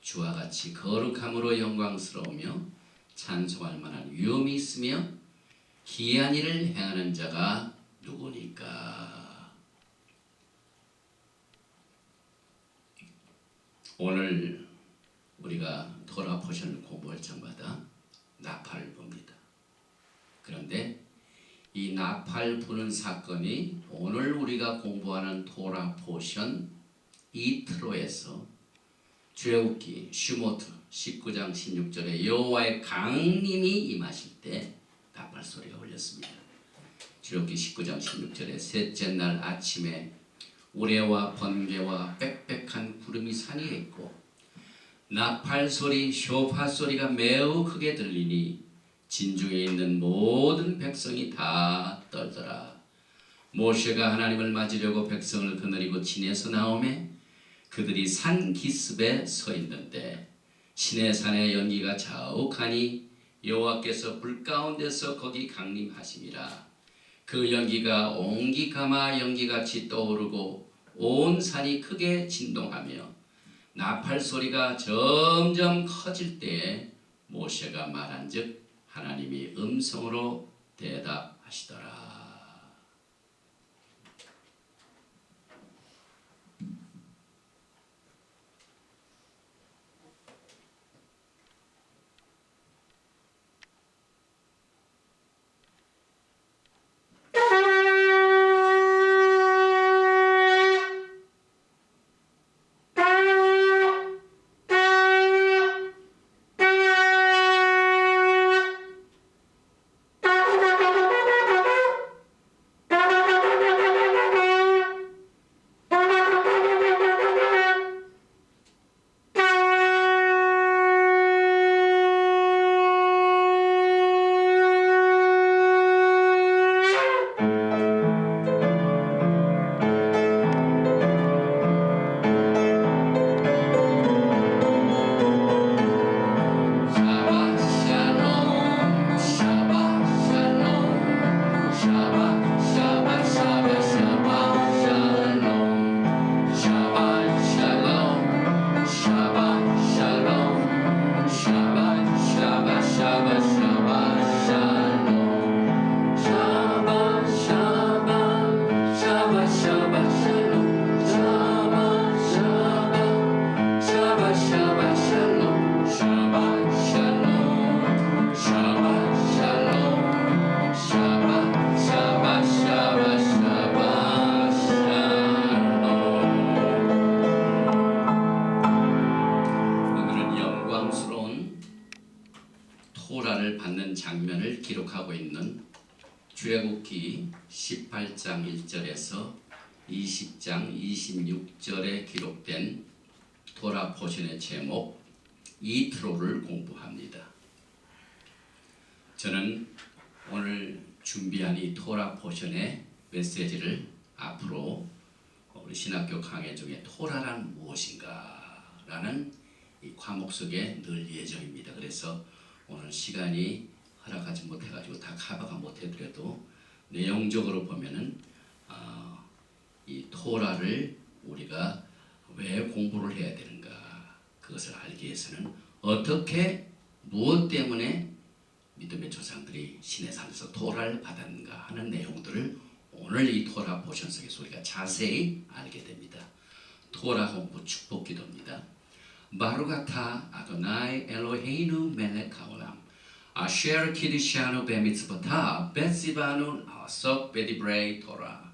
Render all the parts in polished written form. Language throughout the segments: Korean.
주와 같이 거룩함으로 영광스러우며 찬송할 만한 위엄이 있으며 기이한 일을 행하는 자가 누구니까. 오늘 우리가 토라 포션을 공부할 적마다 나팔을 붑니다. 그런데 이 나팔 부는 사건이 오늘 우리가 공부하는 토라 포션 이트로에서 출애굽기 슈모트 19장 16절에 여호와의 강림이 임하실 때 나팔 소리가 울렸습니다. 출애굽기 19장 16절에 셋째 날 아침에 우레와 번개와 빽빽한 구름이 산위에 있고 나팔 소리, 쇼파 소리가 매우 크게 들리니 진중에 있는 모든 백성이 다 떨더라. 모세가 하나님을 맞으려고 백성을 거느리고 진에서 나오매 그들이 산 기슭에 서 있는데 시내산의 연기가 자욱하니 여호와께서 불 가운데서 거기 강림하심이라. 그 연기가 옹기가마 연기같이 떠오르고 온 산이 크게 진동하며 나팔 소리가 점점 커질 때에 모세가 말한즉 하나님이 음성으로 대답하시더라. 토라를 받는 장면을 기록하고 있는 출애굽기 18장 1절에서 20장 26절에 기록된 토라 포션의 제목 이트로를 공부합니다. 저는 오늘 준비한 이 토라 포션의 메시지를 앞으로 우리 신학교 강의 중에 토라란 무엇인가 라는 이 과목 속에 넣을 예정입니다. 그래서 오늘 시간이 허락하지 못해가지고 다 커버가 못해드려도 내용적으로 보면은 이 토라를 우리가 왜 공부를 해야 되는가, 그것을 알기 위해서는 어떻게 무엇 때문에 믿음의 조상들이 시내산에서 토라를 받았는가 하는 내용들을 오늘 이 토라 포션 속에서 우리가 자세히 알게 됩니다. 토라 공부 축복 기도입니다. 바루가타 아도나이 엘로헤이누 멜렉 하올람 아쉐르 키드샤누 베미츠바타 베시바누 아석 베디브레이 토라.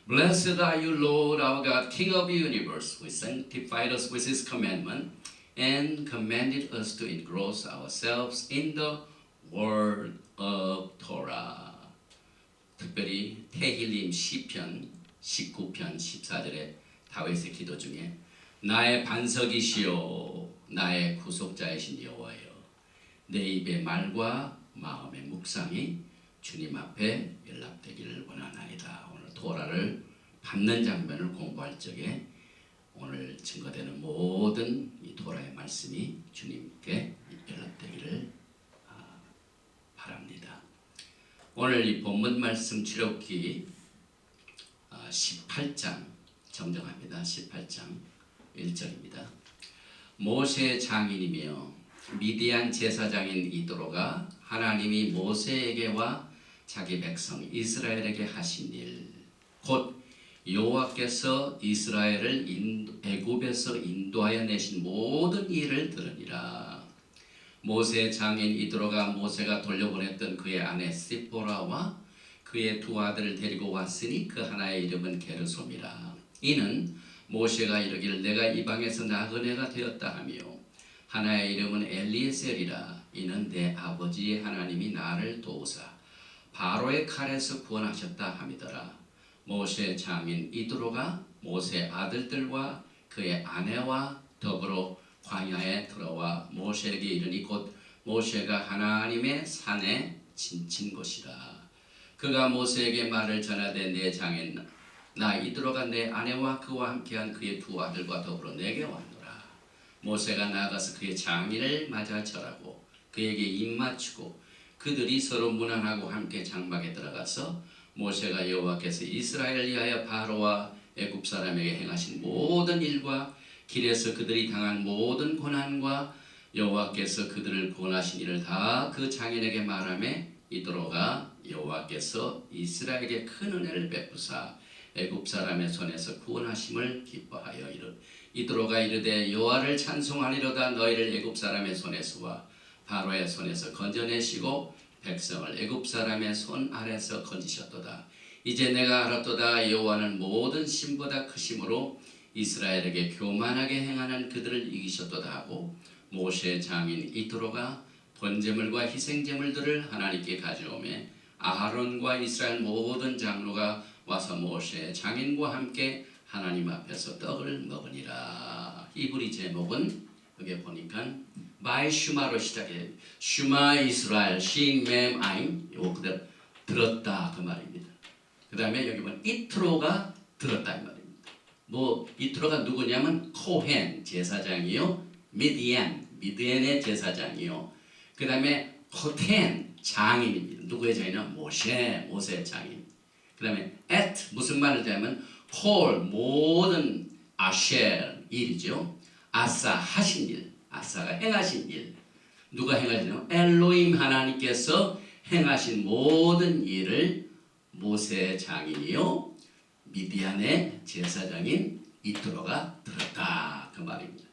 Blessed are you, Lord our God, King of the universe, who sanctified us with his commandment and commanded us to engross ourselves in the word of Torah. 특별히 테힐림 시편 19편 14절에 다윗의 기도 중에 나의 반석이시요 나의 구속자이신 여호와여, 내 입의 말과 마음의 묵상이 주님 앞에 연락되기를 원하나이다. 오늘 토라를 받는 장면을 공부할 적에 오늘 증거되는 모든 이 토라의 말씀이 주님께 연락되기를 바랍니다. 오늘 이 본문 말씀 출애굽기 18장 정정합니다. 18장 1절입니다. 모세의 장인이며 미디안 제사장인 이도로가 하나님이 모세에게와 자기 백성 이스라엘에게 하신 일, 곧 여호와께서 이스라엘을 애굽에서 인도하여 내신 모든 일을 들으니라. 모세의 장인 이도로가 모세가 돌려보냈던 그의 아내 시포라와 그의 두 아들을 데리고 왔으니 그 하나의 이름은 게르솜이라. 이는 모세가 이르기를 내가 이방에서 나그네가 되었다 하며 하나의 이름은 엘리에셀이라. 이는 내 아버지의 하나님이 나를 도우사 바로의 칼에서 구원하셨다 함이더라. 모세의 장인 이드로가 모세 아들들과 그의 아내와 더불어 광야에 들어와 모세에게 이르니 곧 모세가 하나님의 산에 지친 곳이라. 그가 모세에게 말을 전하되 내 장인 나 이드로가 내 아내와 그와 함께한 그의 두 아들과 더불어 내게 왔노라. 모세가 나아가서 그의 장인을 맞아 절하고 그에게 입맞추고 그들이 서로 문안하고 함께 장막에 들어가서 모세가 여호와께서 이스라엘을 위하여 바로와 애굽 사람에게 행하신 모든 일과 길에서 그들이 당한 모든 고난과 여호와께서 그들을 구원하신 일을 다 그 장인에게 말하며 이도로가 여호와께서 이스라엘에게 큰 은혜를 베푸사 애굽 사람의 손에서 구원하심을 기뻐하여 이도로가 이르되 여호와를 찬송하리로다. 너희를 애굽 사람의 손에서와 바로의 손에서 건져내시고 백성을 애굽 사람의 손 아래서 건지셨도다. 이제 내가 알았도다. 여호와는 모든 신보다 크심으로 이스라엘에게 교만하게 행하는 그들을 이기셨도다 하고 모세의 장인 이도로가 번제물과 희생제물들을 하나님께 가져오매 아하론과 이스라엘 모든 장로가 와서 모세의 장인과 함께 하나님 앞에서 떡을 먹으니라. 히브리 제목은 여기 보니까 마이 슈마로 시작해요. 슈마 이스라엘 싱mem아임 요거 그대로 들었다 그 말입니다. 그 다음에 여기 보면 이트로가 들었다 이 말입니다. 뭐 이트로가 누구냐면 코헨 제사장이요, 미디안의 제사장이요, 그 다음에 호텐 장인입니다. 누구의 장인이냐? 모세의 장인. 그 다음에 at 무슨 말을 하냐면 콜 모든 아쉘 일이죠. 아싸 하신 일, 아싸가 행하신 일. 누가 행하시나요? 엘로임 하나님께서 행하신 모든 일을 모세의 장인이요 미디안의 제사장인 이트로가 들었다 그 말입니다.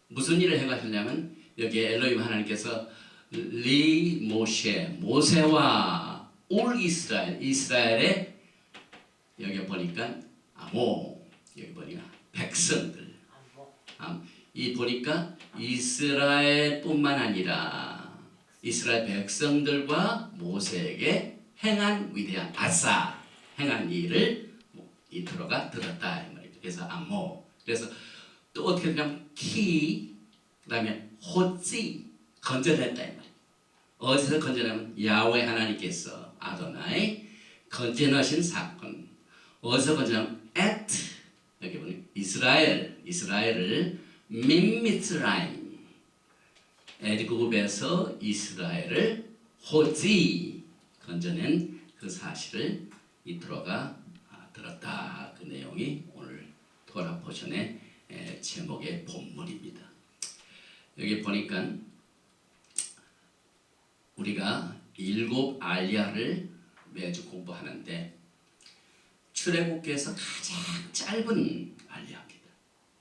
무슨 일을 행하셨냐면 여기에 엘로임 하나님께서 리 모세와 올 이스라엘의 여기 보니까 여기 보니까 백성들 이 보니까 이스라엘뿐만 아니라 이스라엘 백성들과 모세에게 행한 위대한 아싸 행한 일을 이트로가 들었다 이 말이죠. 그래서 그래서 또 어떻게 되냐면 그다음에 호찌 건져냈다 이 말이에요. 어디서 건져내면 야훼 하나님께서 아도나이 건져내신 사건. 어디서 건져내면 여기 보니 이스라엘을 민미스라임 애굽에서 이스라엘을 호지 건져낸 그 사실을 이트로가 들었다. 그 내용이 오늘 토라 포션의 제목의 본문입니다. 여기 보니까 우리가 7 알야를 매주 공부하는데 출애굽기에서 가장 짧은 알야입니다.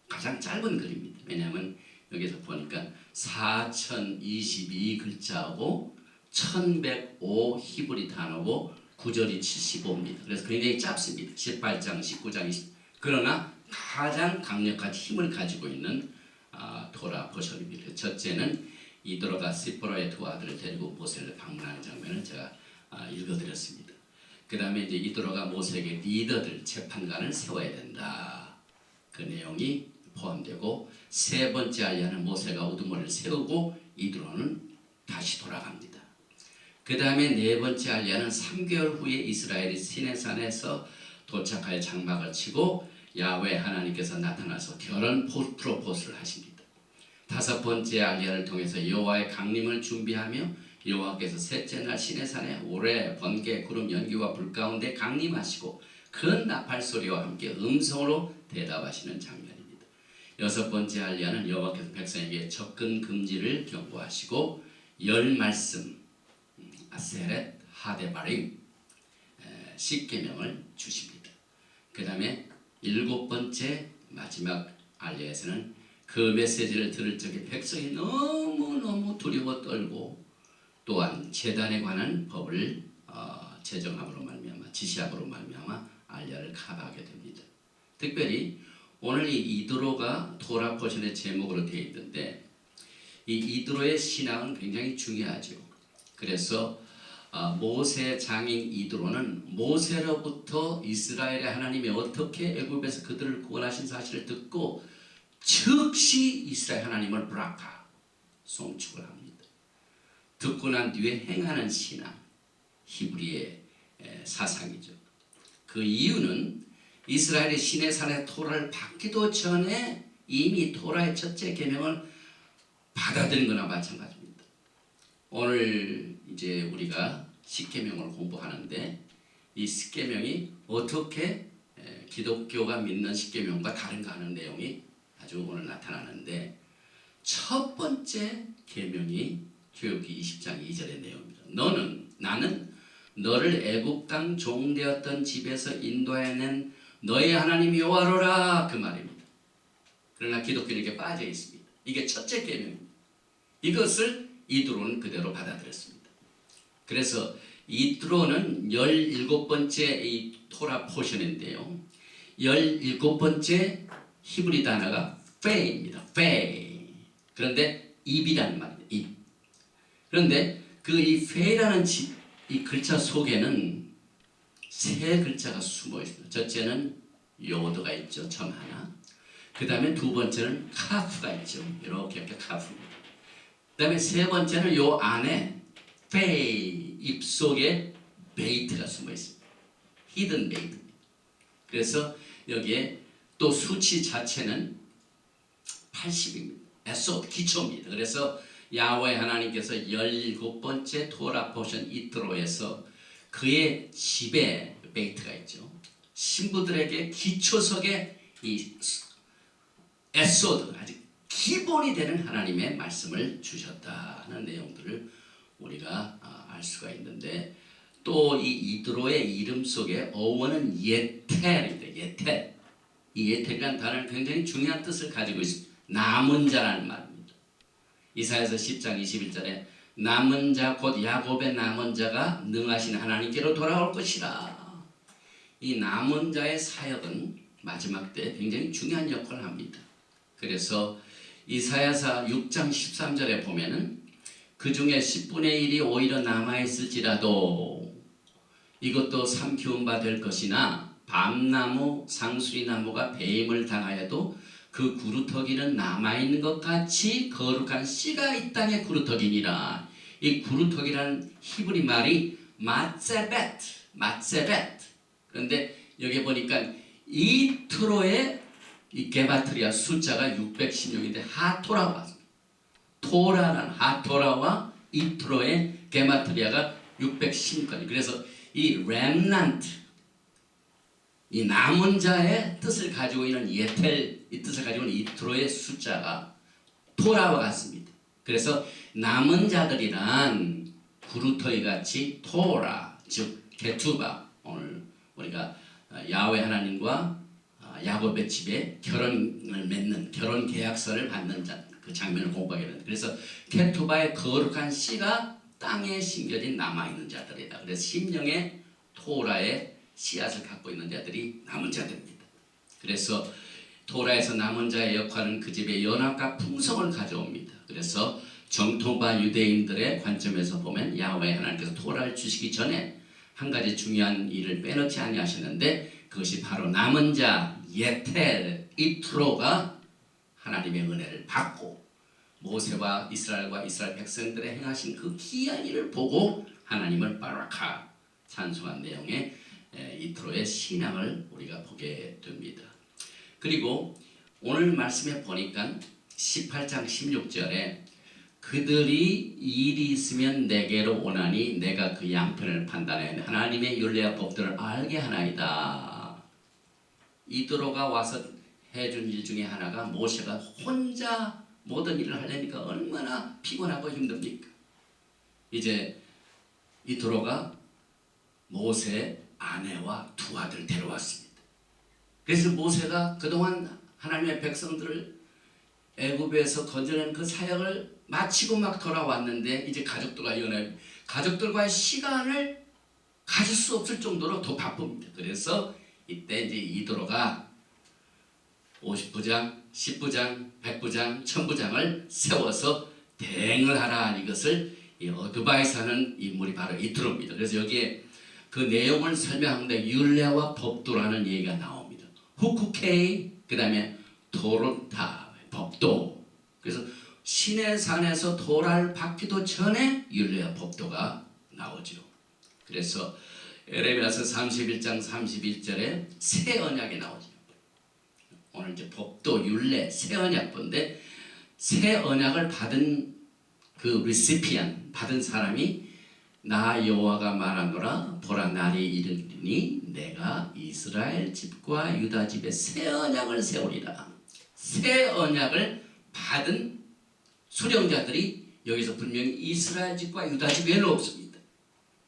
가장 짧은 글입니다. 왜냐하면 여기서 보니까 4022글자고 1105 히브리 단어고 구절이 75입니다. 그래서 굉장히 짧습니다. 18장, 19장, 20. 그러나 가장 강력한 힘을 가지고 있는 토라 포션입니다. 첫째는 이도로가 시포라의 두 아들을 데리고 모세를 방문하는 장면을 제가 읽어드렸습니다. 그 다음에 이제 이도로가 모세에게 리더들, 재판관을 세워야 된다. 그 내용이 포함되고 세 번째 알야는 모세가 우두머리를 세우고 이도로는 다시 돌아갑니다. 그 다음에 네 번째 알야는 3개월 후에 이스라엘이 시내산에서 도착하여 장막을 치고 야훼 하나님께서 나타나서 결혼 프로포즈를 하십니다. 5번째 알야를 통해서 여호와의 강림을 준비하며 여호와께서 셋째 날 시내산에 오래 번개 구름 연기와 불 가운데 강림하시고 큰 나팔 소리와 함께 음성으로 대답하시는 장면입니다. 여섯 번째 할례는 여호와께서 백성에게 접근 금지를 경고하시고 열 말씀 아세렛 하데바림 십계명을 주십니다. 그 다음에 일곱 번째 마지막 할례에서는 그 메시지를 들을 적에 백성이 너무너무 두려워 떨고 또한 제단에 관한 법을 제정함으로 말미암아 지시함으로 말미암아 할례를 카바하게 됩니다. 특별히 오늘 이 이드로가 토라 포션의 제목으로 되어 있는데 이 이드로의 신앙은 굉장히 중요하죠. 그래서 모세 장인 이드로는 모세로부터 이스라엘의 하나님이 어떻게 애굽에서 그들을 구원하신 사실을 듣고 즉시 이스라엘 하나님을 브라카 송축을 합니다. 듣고 난 뒤에 행하는 신앙 히브리의 사상이죠. 그 이유는 이스라엘이 시내산의 토라를 받기도 전에 이미 토라의 첫째 계명을 받아들인 거나 마찬가지입니다. 오늘 이제 우리가 십계명을 공부하는데 이 십계명이 어떻게 기독교가 믿는 십계명과 다른가 하는 내용이 아주 오늘 나타나는데 첫 번째 계명이 출애굽기 20장 2절의 내용입니다. 나는 너를 애굽 땅 종되었던 집에서 인도해낸 너의 하나님 여호와로라 그 말입니다. 그러나 기독교는 이게 빠져 있습니다. 이게 첫째 계명입니다. 이것을 이드로는 그대로 받아들였습니다. 그래서 이드로는 17번째 이 토라 포션인데요. 17번째 히브리 단어가 페입니다. 페. 그런데 입이라는 말입니다. 입. 그런데 그 이 페라는 이 글자 속에는 세 글자가 숨어 있습니다. 첫째는 요드가 있죠. 점 하나. 그 다음에 두 번째는 카프가 있죠. 이렇게 카프입니다. 그 다음에 세 번째는 요 안에 페이 입속에 베이트가 숨어 있습니다. 히든 베이트. 그래서 여기에 또 수치 자체는 80입니다. 에소 기초입니다. 그래서 야훼 하나님께서 17번째 토라 포션 이트로에서 그의 집에 베이트가 있죠. 신부들에게 기초석에 이 에소드 아직 기본이 되는 하나님의 말씀을 주셨다는 내용들을 우리가 알 수가 있는데 또 이 이드로의 이름 속에 어원은 예텔입니다. 예텔. 이 예텔이라는 단어는 굉장히 중요한 뜻을 가지고 있습니다. 남은 자라는 말입니다. 이사야서 10장 21절에 남은 자 곧 야곱의 남은 자가 능하신 하나님께로 돌아올 것이라. 이 남은 자의 사역은 마지막 때 굉장히 중요한 역할을 합니다. 그래서 이사야서 6장 13절에 보면은 그 중에 10분의 1이 오히려 남아있을지라도 이것도 삼키운 바 될 것이나 밤나무 상수리나무가 배임을 당하여도 그 구루터기는 남아있는 것 같이 거룩한 씨가 이 땅에 구루터기니라. 이 구루터기라는 히브리 말이 마ጼ벳. 그런데 여기 보니까 이트로의 이 게마트리아 숫자가 616인데 하토라고 왔습니다. 토라는 하토라와 이트로의 게마트리아가 616까지. 그래서 이 렘넌트 이 남은 자의 뜻을 가지고 있는 예텔 이 뜻을 가지고 있는 이트로의 숫자가 토라와 같습니다. 그래서 남은 자들이란 구루터기 같이 토라 즉 게투바 오늘 우리가 야훼 하나님과 야곱의 집에 결혼을 맺는 결혼 계약서를 받는 그 장면을 공부하게 됩니다. 그래서 게투바의 거룩한 씨가 땅에 심겨진 남아있는 자들이다. 그래서 심령의 토라의 씨앗을 갖고 있는 자들이 남은 자들입니다. 그래서 토라에서 남은 자의 역할은 그 집에 연합과 풍성을 가져옵니다. 그래서 정통파 유대인들의 관점에서 보면 야훼 하나님께서 토라를 주시기 전에 한 가지 중요한 일을 빼놓지 아니하셨는데 그것이 바로 남은 자 예텔 이트로가 하나님의 은혜를 받고 모세와 이스라엘과 이스라엘 백성들의 행하신 그 기이한 일을 보고 하나님을 바라카 찬송한 내용의 이트로의 신앙을 우리가 보게 됩니다. 그리고 오늘 말씀에 보니까 18장 16절에 그들이 일이 있으면 내게로 오나니 내가 그 양편을 판단해 하나님의 율례와 법들을 알게 하나이다. 이드로가 와서 해준 일 중에 하나가 모세가 혼자 모든 일을 하려니까 얼마나 피곤하고 힘듭니까? 이제 이트로가 모세 아내와 두 아들 데려왔습니다. 그래서 모세가 그동안 하나님의 백성들을 애굽에서 건져낸 그 사역을 마치고 막 돌아왔는데 이제 가족들과의 시간을 가질 수 없을 정도로 더 바쁩니다. 그래서 이때 이제 이도로가 50부장, 10부장, 100부장, 1000부장을 세워서 대응을 하라. 이것을 이 어드바이스하는 인물이 바로 이트로입니다. 그래서 여기에 그 내용을 설명하는데 율례와 법도라는 얘기가 나옵니다. 후쿠케이, 그 다음에 토르타, 법도. 그래서 시내산에서 도라를 받기도 전에 율례와 법도가 나오죠. 그래서 에레미야서 31장 31절에 새 언약이 나오죠. 오늘 이제 법도, 율례, 새 언약본인데 새 언약을 받은 그 리시피안, 받은 사람이 나 여호와가 말하노라 보라 날이 이르리니 내가 이스라엘 집과 유다 집에 새 언약을 세우리라. 새 언약을 받은 수령자들이 여기서 분명히 이스라엘 집과 유다 집 외에는 없습니다.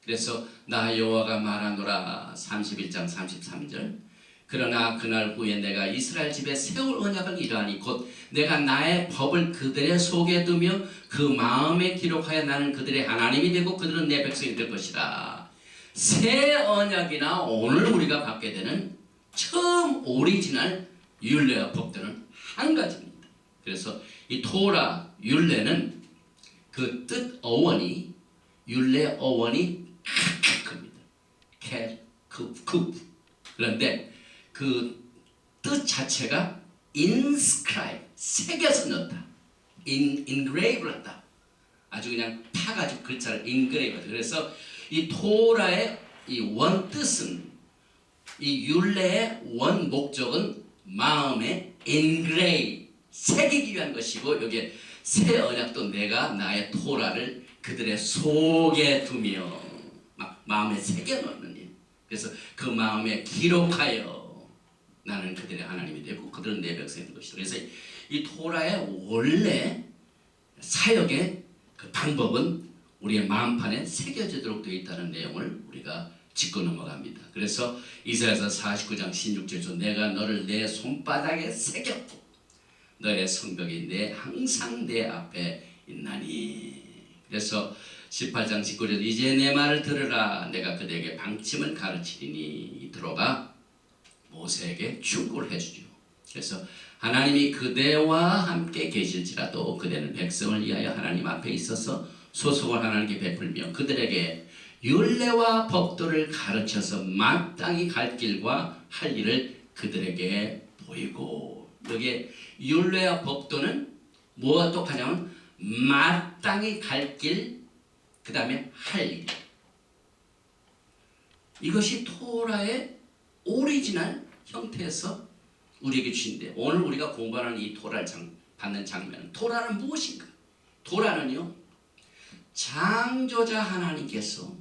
그래서 나 여호와가 말하노라 31장 33절 그러나 그날 후에 내가 이스라엘 집에 세울 언약을 이러하니 곧 내가 나의 법을 그들의 속에 두며 그 마음에 기록하여 나는 그들의 하나님이 되고 그들은 내 백성이 될 것이라. 새 언약이나 오늘 우리가 받게 되는 처음 오리지널 율례와 법도는 한 가지입니다. 그래서 이 토라 율례는 그 뜻 어원이 율례 어원이 크크입니다. 캑. 그런데 그 뜻 자체가 inscribe, 새겨서 넣다, engrave를 한다. 아주 그냥 파가지고 글자를 engrave. 그래서 이 토라의 이 원 뜻은, 이 율례의 원 목적은 마음에 engrave, 새기기 위한 것이고, 여기에 새 언약도 내가 나의 토라를 그들의 속에 두며 막 마음에 새겨 넣는 일. 그래서 그 마음에 기록하여 나는 그들의 하나님이 되고 그들은 내 백성이 될 것이다. 그래서 이 토라의 원래 사역의 그 방법은 우리의 마음판에 새겨지도록 되어 있다는 내용을 우리가 짚고 넘어갑니다. 그래서 이사야서 49장 16절에서 내가 너를 내 손바닥에 새겼고 너의 성벽이 항상 내 앞에 있나니. 그래서 18장 19절 이제 내 말을 들으라 내가 그대에게 방침을 가르치리니. 이트로가 모세에게 충고를 해주죠. 그래서 하나님이 그대와 함께 계실지라도 그대는 백성을 위하여 하나님 앞에 있어서 소속을 하나님께 베풀며 그들에게 율례와 법도를 가르쳐서 마땅히 갈 길과 할 일을 그들에게 보이고. 여기에 율례와 법도는 뭐가 똑하냐면 마땅히 갈 길, 그 다음에 할 일. 이것이 토라의 오리지널 형태에서 우리에게 주신데, 오늘 우리가 공부하는 이 토라를 받는 장면은, 토라는 무엇인가? 토라는요, 창조자 하나님께서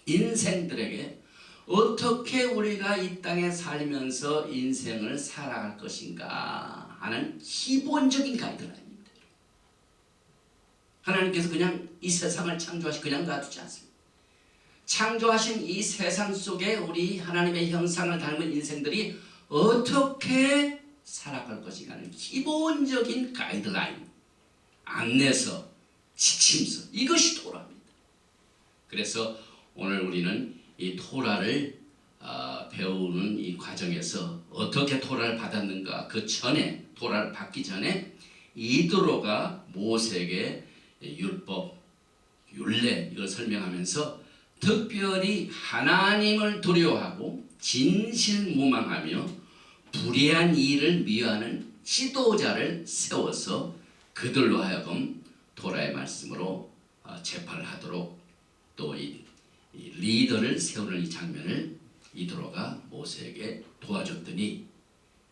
인생들에게 어떻게 우리가 이 땅에 살면서 인생을 살아갈 것인가 하는 기본적인 가이드라인입니다. 하나님께서 그냥 이 세상을 창조하시 그냥 놔두지 않습니다. 창조하신 이 세상 속에 우리 하나님의 형상을 닮은 인생들이 어떻게 살아갈 것인가 하는 기본적인 가이드라인, 안내서, 지침서, 이것이 토라입니다. 그래서 오늘 우리는 이 토라를 배우는 이 과정에서 어떻게 토라를 받았는가, 그 전에, 토라를 받기 전에 이드로가 모세에게 율법, 율례 이걸 설명하면서 특별히 하나님을 두려워하고 진실무망하며 불의한 일을 미워하는 지도자를 세워서 그들로 하여금 토라의 말씀으로 재판을 하도록 또 이 리더를 세우는 이 장면을 이드로가 모세에게 도와줬더니,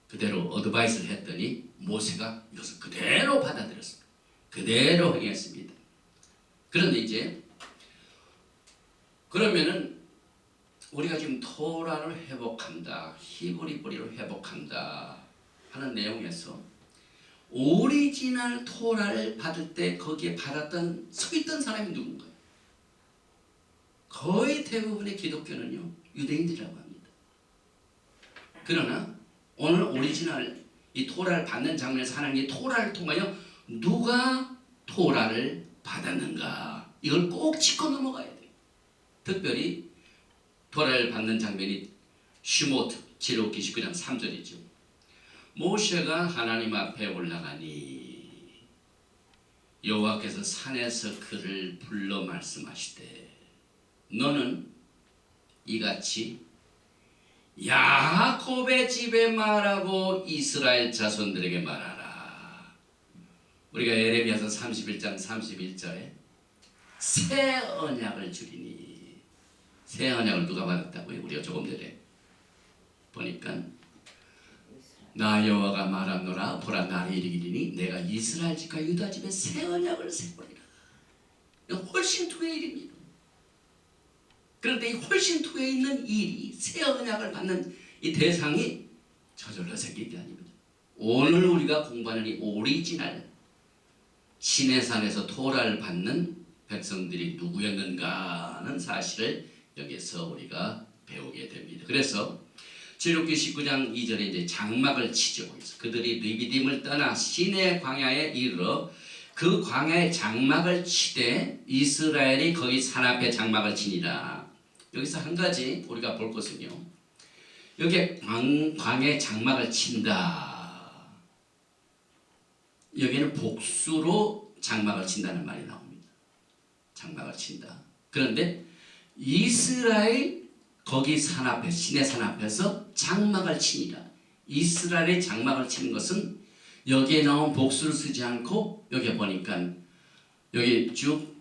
그대로 어드바이스를 했더니 모세가 이것을 그대로 받아들였습니다. 그대로 행했습니다. 그런데 이제 그러면은 우리가 지금 토라를 회복한다, 히브리 뿌리를 회복한다 하는 내용에서 오리지널 토라를 받을 때 거기에 받았던 서 있던 사람이 누군가요? 거의 대부분의 기독교는요 유대인들이라고 합니다. 그러나 오늘 오리지널 이 토라를 받는 장면에서 하나님이 토라를 통하여 누가 토라를 받았는가 이걸 꼭 짚고 넘어가야 돼요. 특별히 토라를 받는 장면이 슈모트 지록기 19장 3절이죠. 모세가 하나님 앞에 올라가니 여호와께서 산에서 그를 불러 말씀하시되 너는 이같이 야곱의 집에 말하고 이스라엘 자손들에게 말하라. 우리가 예레미야서 31장 31절에 새 언약을 주리니 새 언약을 누가 받았다고요? 우리가 조금 전에 보니까 나 여호와가 말하노라 보라 나를 이르기니 내가 이스라엘 집과 유다 집에 새 언약을 세우리라. 훨씬 뒤의 일입니다. 그런데 이 훨씬 뒤에 있는 일이 새 언약을 받는 이 대상이 저절로 생긴 게 아닙니다. 오늘 우리가 공부하는 이 오리지널 시내산에서 토라를 받는 백성들이 누구였는가 하는 사실을 여기서 우리가 배우게 됩니다. 그래서 출애굽기 19장 2절에 이제 장막을 치죠. 그들이 르비딤을 떠나 시내 광야에 이르러 그 광야에 장막을 치되 이스라엘이 거기 산 앞에 장막을 치니라. 여기서 한 가지 우리가 볼 것은요. 여기에 광야에 장막을 친다. 여기는 복수로 장막을 친다는 말이 나옵니다. 장막을 친다. 그런데 이스라엘 거기 산 앞에 시내 산 앞에서 장막을 치니라. 이스라엘의 장막을 치는 것은 여기에 나온 복수를 쓰지 않고 여기 보니까 여기 쭉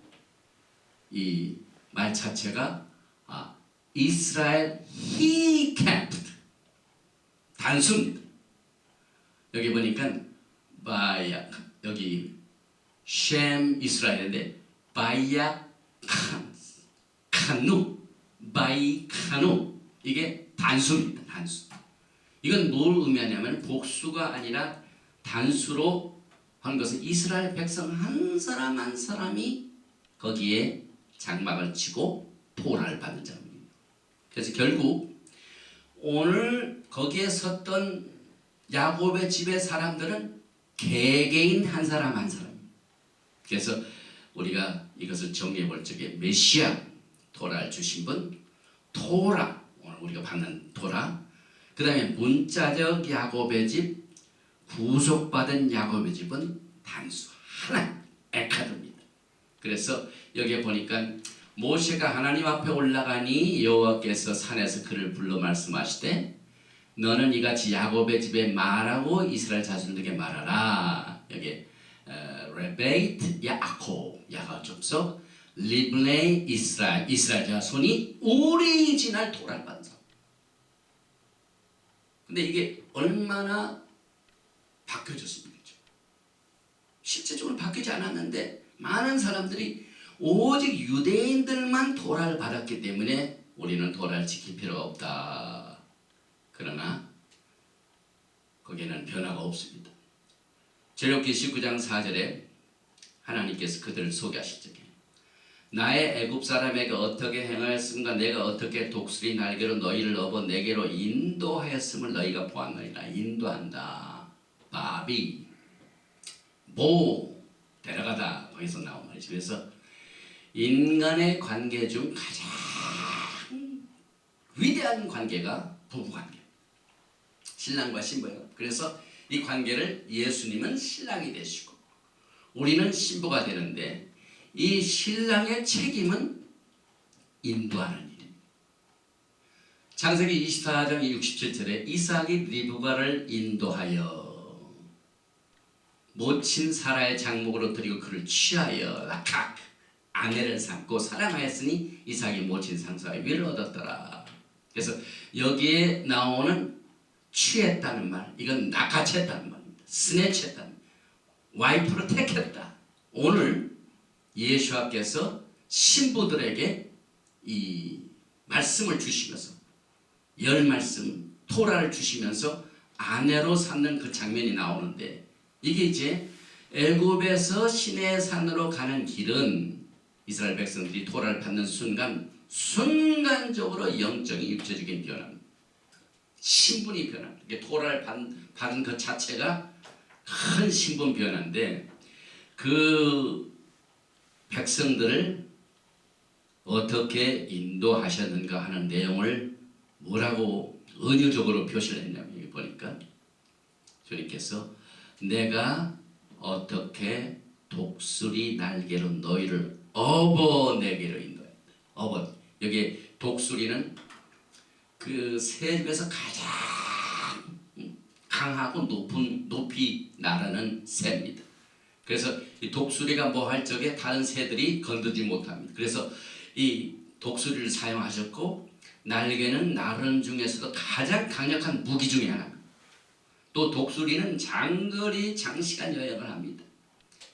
이 말 자체가 이스라엘 he camped 단수입니다. 여기 보니까 바야 여기 셴 이스라엘인데 바야 칸누 바이 카누 이게 단수입니다. 단수. 이건 뭘 의미하냐면 복수가 아니라 단수로 한 것은 이스라엘 백성 한 사람 한 사람이 거기에 장막을 치고 토라를 받는 장면입니다. 그래서 결국 오늘 거기에 섰던 야곱의 집의 사람들은 개개인 한 사람 한 사람. 그래서 우리가 이것을 정리해 볼 적에 메시아 토라를 주신 분, 토라 오늘 우리가 받는 토라. 그 다음에 문자적 야곱의 집, 구속받은 야곱의 집은 단수 하나 에카드입니다. 그래서 여기에 보니까 모세가 하나님 앞에 올라가니 여호와께서 산에서 그를 불러 말씀하시되 너는 이같이 야곱의 집에 말하고 이스라엘 자손들에게 말하라. 여기 레베이트 야곱 야곱 접속 리브네 이스라엘 자손이 오리지널 토라를 받은 사람. 근데 이게 얼마나 바뀌어졌습니까? 실제적으로 바뀌지 않았는데 많은 사람들이 오직 유대인들만 토라를 받았기 때문에 우리는 토라를 지킬 필요가 없다. 그러나 거기에는 변화가 없습니다. 출애굽기 19장 4절에 하나님께서 그들을 소개하실 적에 나의 애굽 사람에게 어떻게 행하였음과 내가 어떻게 독수리 날개로 너희를 업어 내게로 인도하였음을 너희가 보았느니라. 인도한다. 바비 모 데려가다 거기서 나온 말이죠. 그래서 인간의 관계 중 가장 위대한 관계가 부부관계. 신랑과 신부예요. 그래서 이 관계를 예수님은 신랑이 되시고 우리는 신부가 되는데 이 신랑의 책임은 인도하는 일입니다. 창세기 24장 67절에 이삭이 리브가를 인도하여 모친 사라의 장목으로 드리고 그를 취하여 라칵 아내를 삼고 사랑하였으니 이삭이 모친 상사의 위를 얻었더라. 그래서 여기에 나오는 취했다는 말, 이건 낚아챘다는 말입니다. 스네치했다는 와이프로 택했다. 오늘 예수님께서 신부들에게 이 말씀을 주시면서 열 말씀 토라를 주시면서 아내로 삼는 그 장면이 나오는데, 이게 이제 애굽에서 시내산으로 가는 길은 이스라엘 백성들이 토라를 받는 순간적으로 영적인 육체적인 변화입니다. 신분이 변합니다. 토라를 받은 것 자체가 큰 신분 변화인데, 그 백성들을 어떻게 인도하셨는가 하는 내용을 뭐라고 은유적으로 표시를 했냐면, 여기 보니까 주님께서 내가 어떻게 독수리 날개로 너희를 업어내기로 인도했다. 업어. 여기 독수리는 그 새 중에서 가장 강하고 높이 나르는 새입니다. 그래서 이 독수리가 뭐 할 적에 다른 새들이 건드지 못합니다. 그래서 이 독수리를 사용하셨고, 날개는 나르는 중에서도 가장 강력한 무기 중에 하나입니다. 또 독수리는 장거리 장시간 여행을 합니다.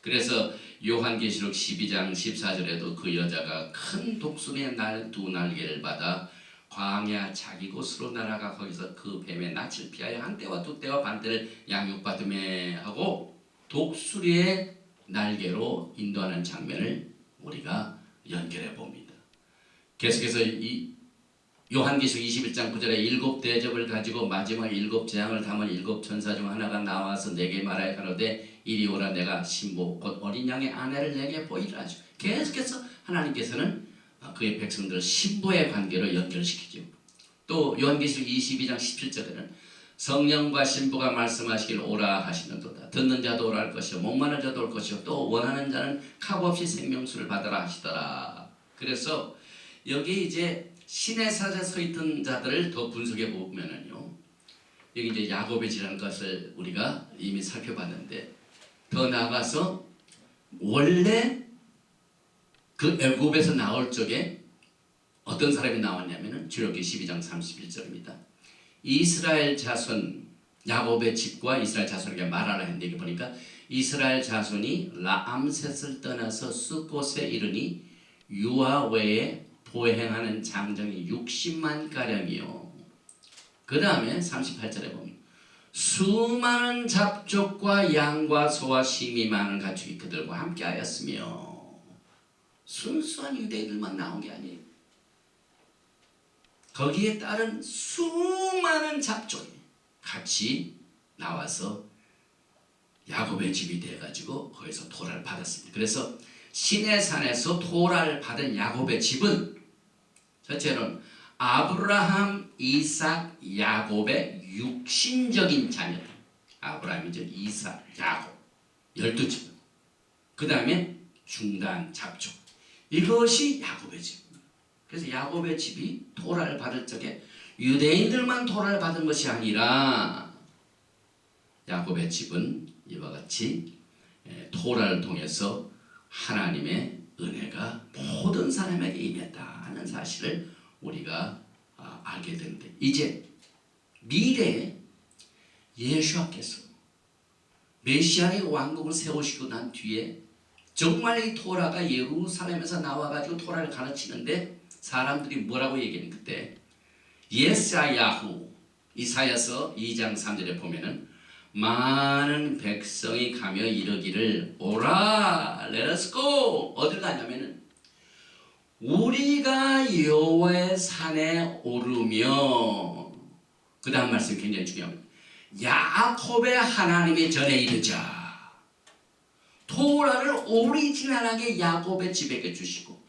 그래서 요한계시록 12장 14절에도 그 여자가 큰 독수리의 두 날개를 받아 광야 자기 곳으로 날아가 거기서 그 뱀의 낯을 피하여 한 떼와 두 떼와 반 떼를 양육받으며 하고 독수리의 날개로 인도하는 장면을 우리가 연결해 봅니다. 계속해서 이 요한계시록 21장 9절에 일곱 대접을 가지고 마지막 일곱 재앙을 담은 일곱 천사 중 하나가 나와서 내게 말하여 가로되 이리 오라, 내가 신부 곧 어린 양의 아내를 내게 보이라 하시고, 계속해서 하나님께서는 그의 백성들을 신부의 관계로 연결시키죠. 또 요한계시록 22장 17절에는 성령과 신부가 말씀하시길 오라 하시는도다. 듣는 자도 오라 할 것이요 목마른 자도 올 것이요 또 원하는 자는 값없이 생명수를 받으라 하시더라. 그래서 여기 이제 신의 사자에 서 있던 자들을 더 분석해 보면은요, 여기 이제 야곱의 지라는 것을 우리가 이미 살펴봤는데, 더 나아가서 원래 그 애굽에서 나올 적에 어떤 사람이 나왔냐면은 출애굽기 12장 31절입니다. 이스라엘 자손, 야곱의 집과 이스라엘 자손에게 말하라 했는데, 여기 보니까 이스라엘 자손이 라암셋을 떠나서 숫곳에 이르니 유아 외에 보행하는 장정이 60만 가량이요. 그 다음에 38절에 보면 수많은 잡족과 양과 소와 심이 많은 가축이 그들과 함께 하였으며, 순수한 유대인들만 나온 게 아니에요. 거기에 따른 수많은 잡족이 같이 나와서 야곱의 집이 돼가지고 거기서 토라를 받았습니다. 그래서 시내산에서 토라를 받은 야곱의 집은 첫째로는 아브라함, 이삭, 야곱의 육신적인 자녀, 아브라함이죠, 이삭, 야곱 12집. 그 다음에 중단 잡족, 이것이 야곱의 집입니다. 그래서 야곱의 집이 토라를 받을 적에 유대인들만 토라를 받은 것이 아니라 야곱의 집은 이와 같이 토라를 통해서 하나님의 은혜가 모든 사람에게 임했다는 사실을 우리가 알게 되는데, 이제 미래에 예수께서 메시아의 왕국을 세우시고 난 뒤에 정말 이 토라가 예루살렘에서 나와가지고 토라를 가르치는데, 사람들이 뭐라고 얘기하는, 그때 예사야후 이사야서 2장 3절에 보면은 많은 백성이 가며 이르기를 오라, let us go. 어딜 가냐면은 우리가 여호와의 산에 오르며, 그 다음 말씀이 굉장히 중요합니다. 야곱의 하나님의 전에 이르자. 토라를 오리지널하게 야곱의 집에게 주시고,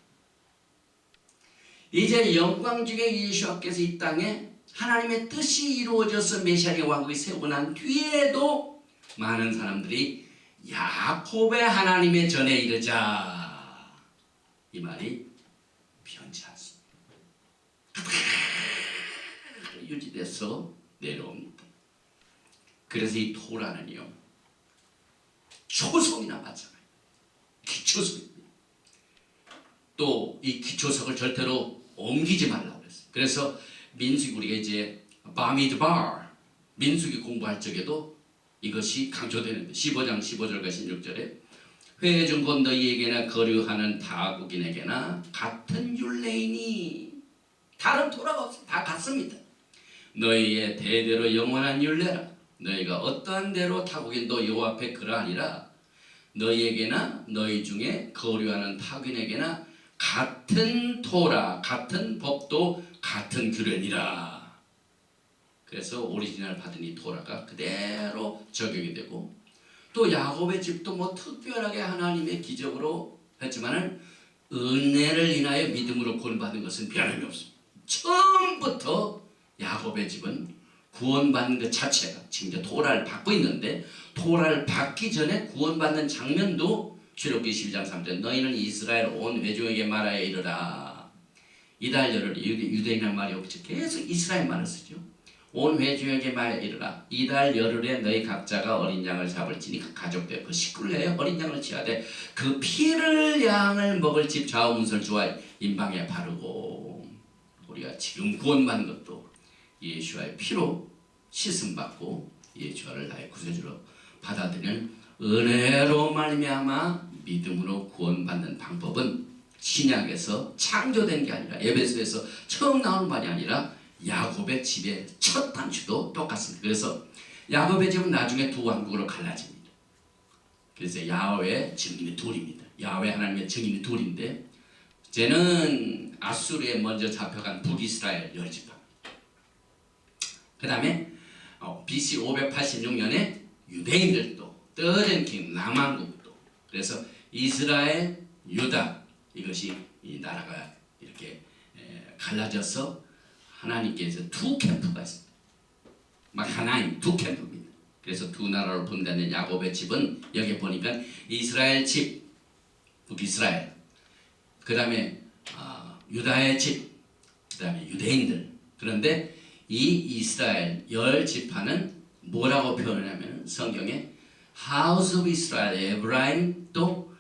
이제 영광 중에 예수께서 이 땅에 하나님의 뜻이 이루어져서 메시아의 왕국이 세우고 난 뒤에도 많은 사람들이 야곱의 하나님의 전에 이르자, 이 말이 변치 않습니다. 유지돼서 내려옵니다. 그래서 이 토라는요, 초성이나 마찬가지예요. 기초성입니다. 또 이 기초석을 절대로 옮기지 말라고 그랬어요. 그래서 민수기, 우리가 이제 바미드바 민수기 공부할 적에도 이것이 강조되는데, 15장 15절과 16절에 회중 곧 너희에게나 거류하는 타국인에게나 같은 율례이니, 다른 토라가 없어요. 다 같습니다. 너희의 대대로 영원한 율례라. 너희가 어떠한 대로 타국인도 여호와 앞에 그러하니라. 너희에게나 너희 중에 거류하는 타국인에게나 같은 토라, 같은 법도 같은 규례니라. 그래서 오리지널 받은 이 토라가 그대로 적용이 되고, 또 야곱의 집도 뭐 특별하게 하나님의 기적으로 했지만은 은혜를 인하여 믿음으로 구원받은 것은 변함이 없습니다. 처음부터 야곱의 집은 구원받는 것 자체가, 지금 이제 토라를 받고 있는데, 토라를 받기 전에 구원받는 장면도 출애굽기 12장 3절 너희는 이스라엘 온 회중에게 말하여 이르라. 이달 열흘, 유대인이란 말이 없죠. 계속 이스라엘 말을 쓰죠. 온 회중에게 말하여 이르라. 이달 열흘에 너희 각자가 어린 양을 잡을지니 그 가족들 그 식구를 내어 어린 양을 취하되 그 피를 양을 먹을 집 좌우문설 주와 임방에 바르고. 우리가 지금 구원받는 것도 예수와의 피로 씻음받고 예수를 나의 구세주로 받아들이는 은혜로 말미암아 믿음으로 구원받는 방법은 신약에서 창조된 게 아니라, 에베소에서 처음 나오는 말이 아니라 야곱의 집의 첫 단추도 똑같습니다. 그래서 야곱의 집은 나중에 두 왕국으로 갈라집니다. 그래서 야훼의 증인이 둘입니다. 야훼 하나님의 증인이 둘인데, 쟤는 아수르에 먼저 잡혀간 북이스라엘 열지파, 그 다음에 BC 586년에 유대인들도 떠전킹 남왕국도. 그래서 이스라엘, 유다, 이것이 이 나라가 이렇게 갈라져서 하나님께서 두 캠프가 있습니다. 막 하나인 두 캠프입니다. 그래서 두 나라로 분단된 야곱의 집은 여기 보니까 이스라엘 집, 북이스라엘, 그 다음에 유다의 집, 그 다음에 유대인들. 그런데 이 이스라엘 열 지파는 뭐라고 표현하냐면 성경에 House of Israel, 에브라임, 또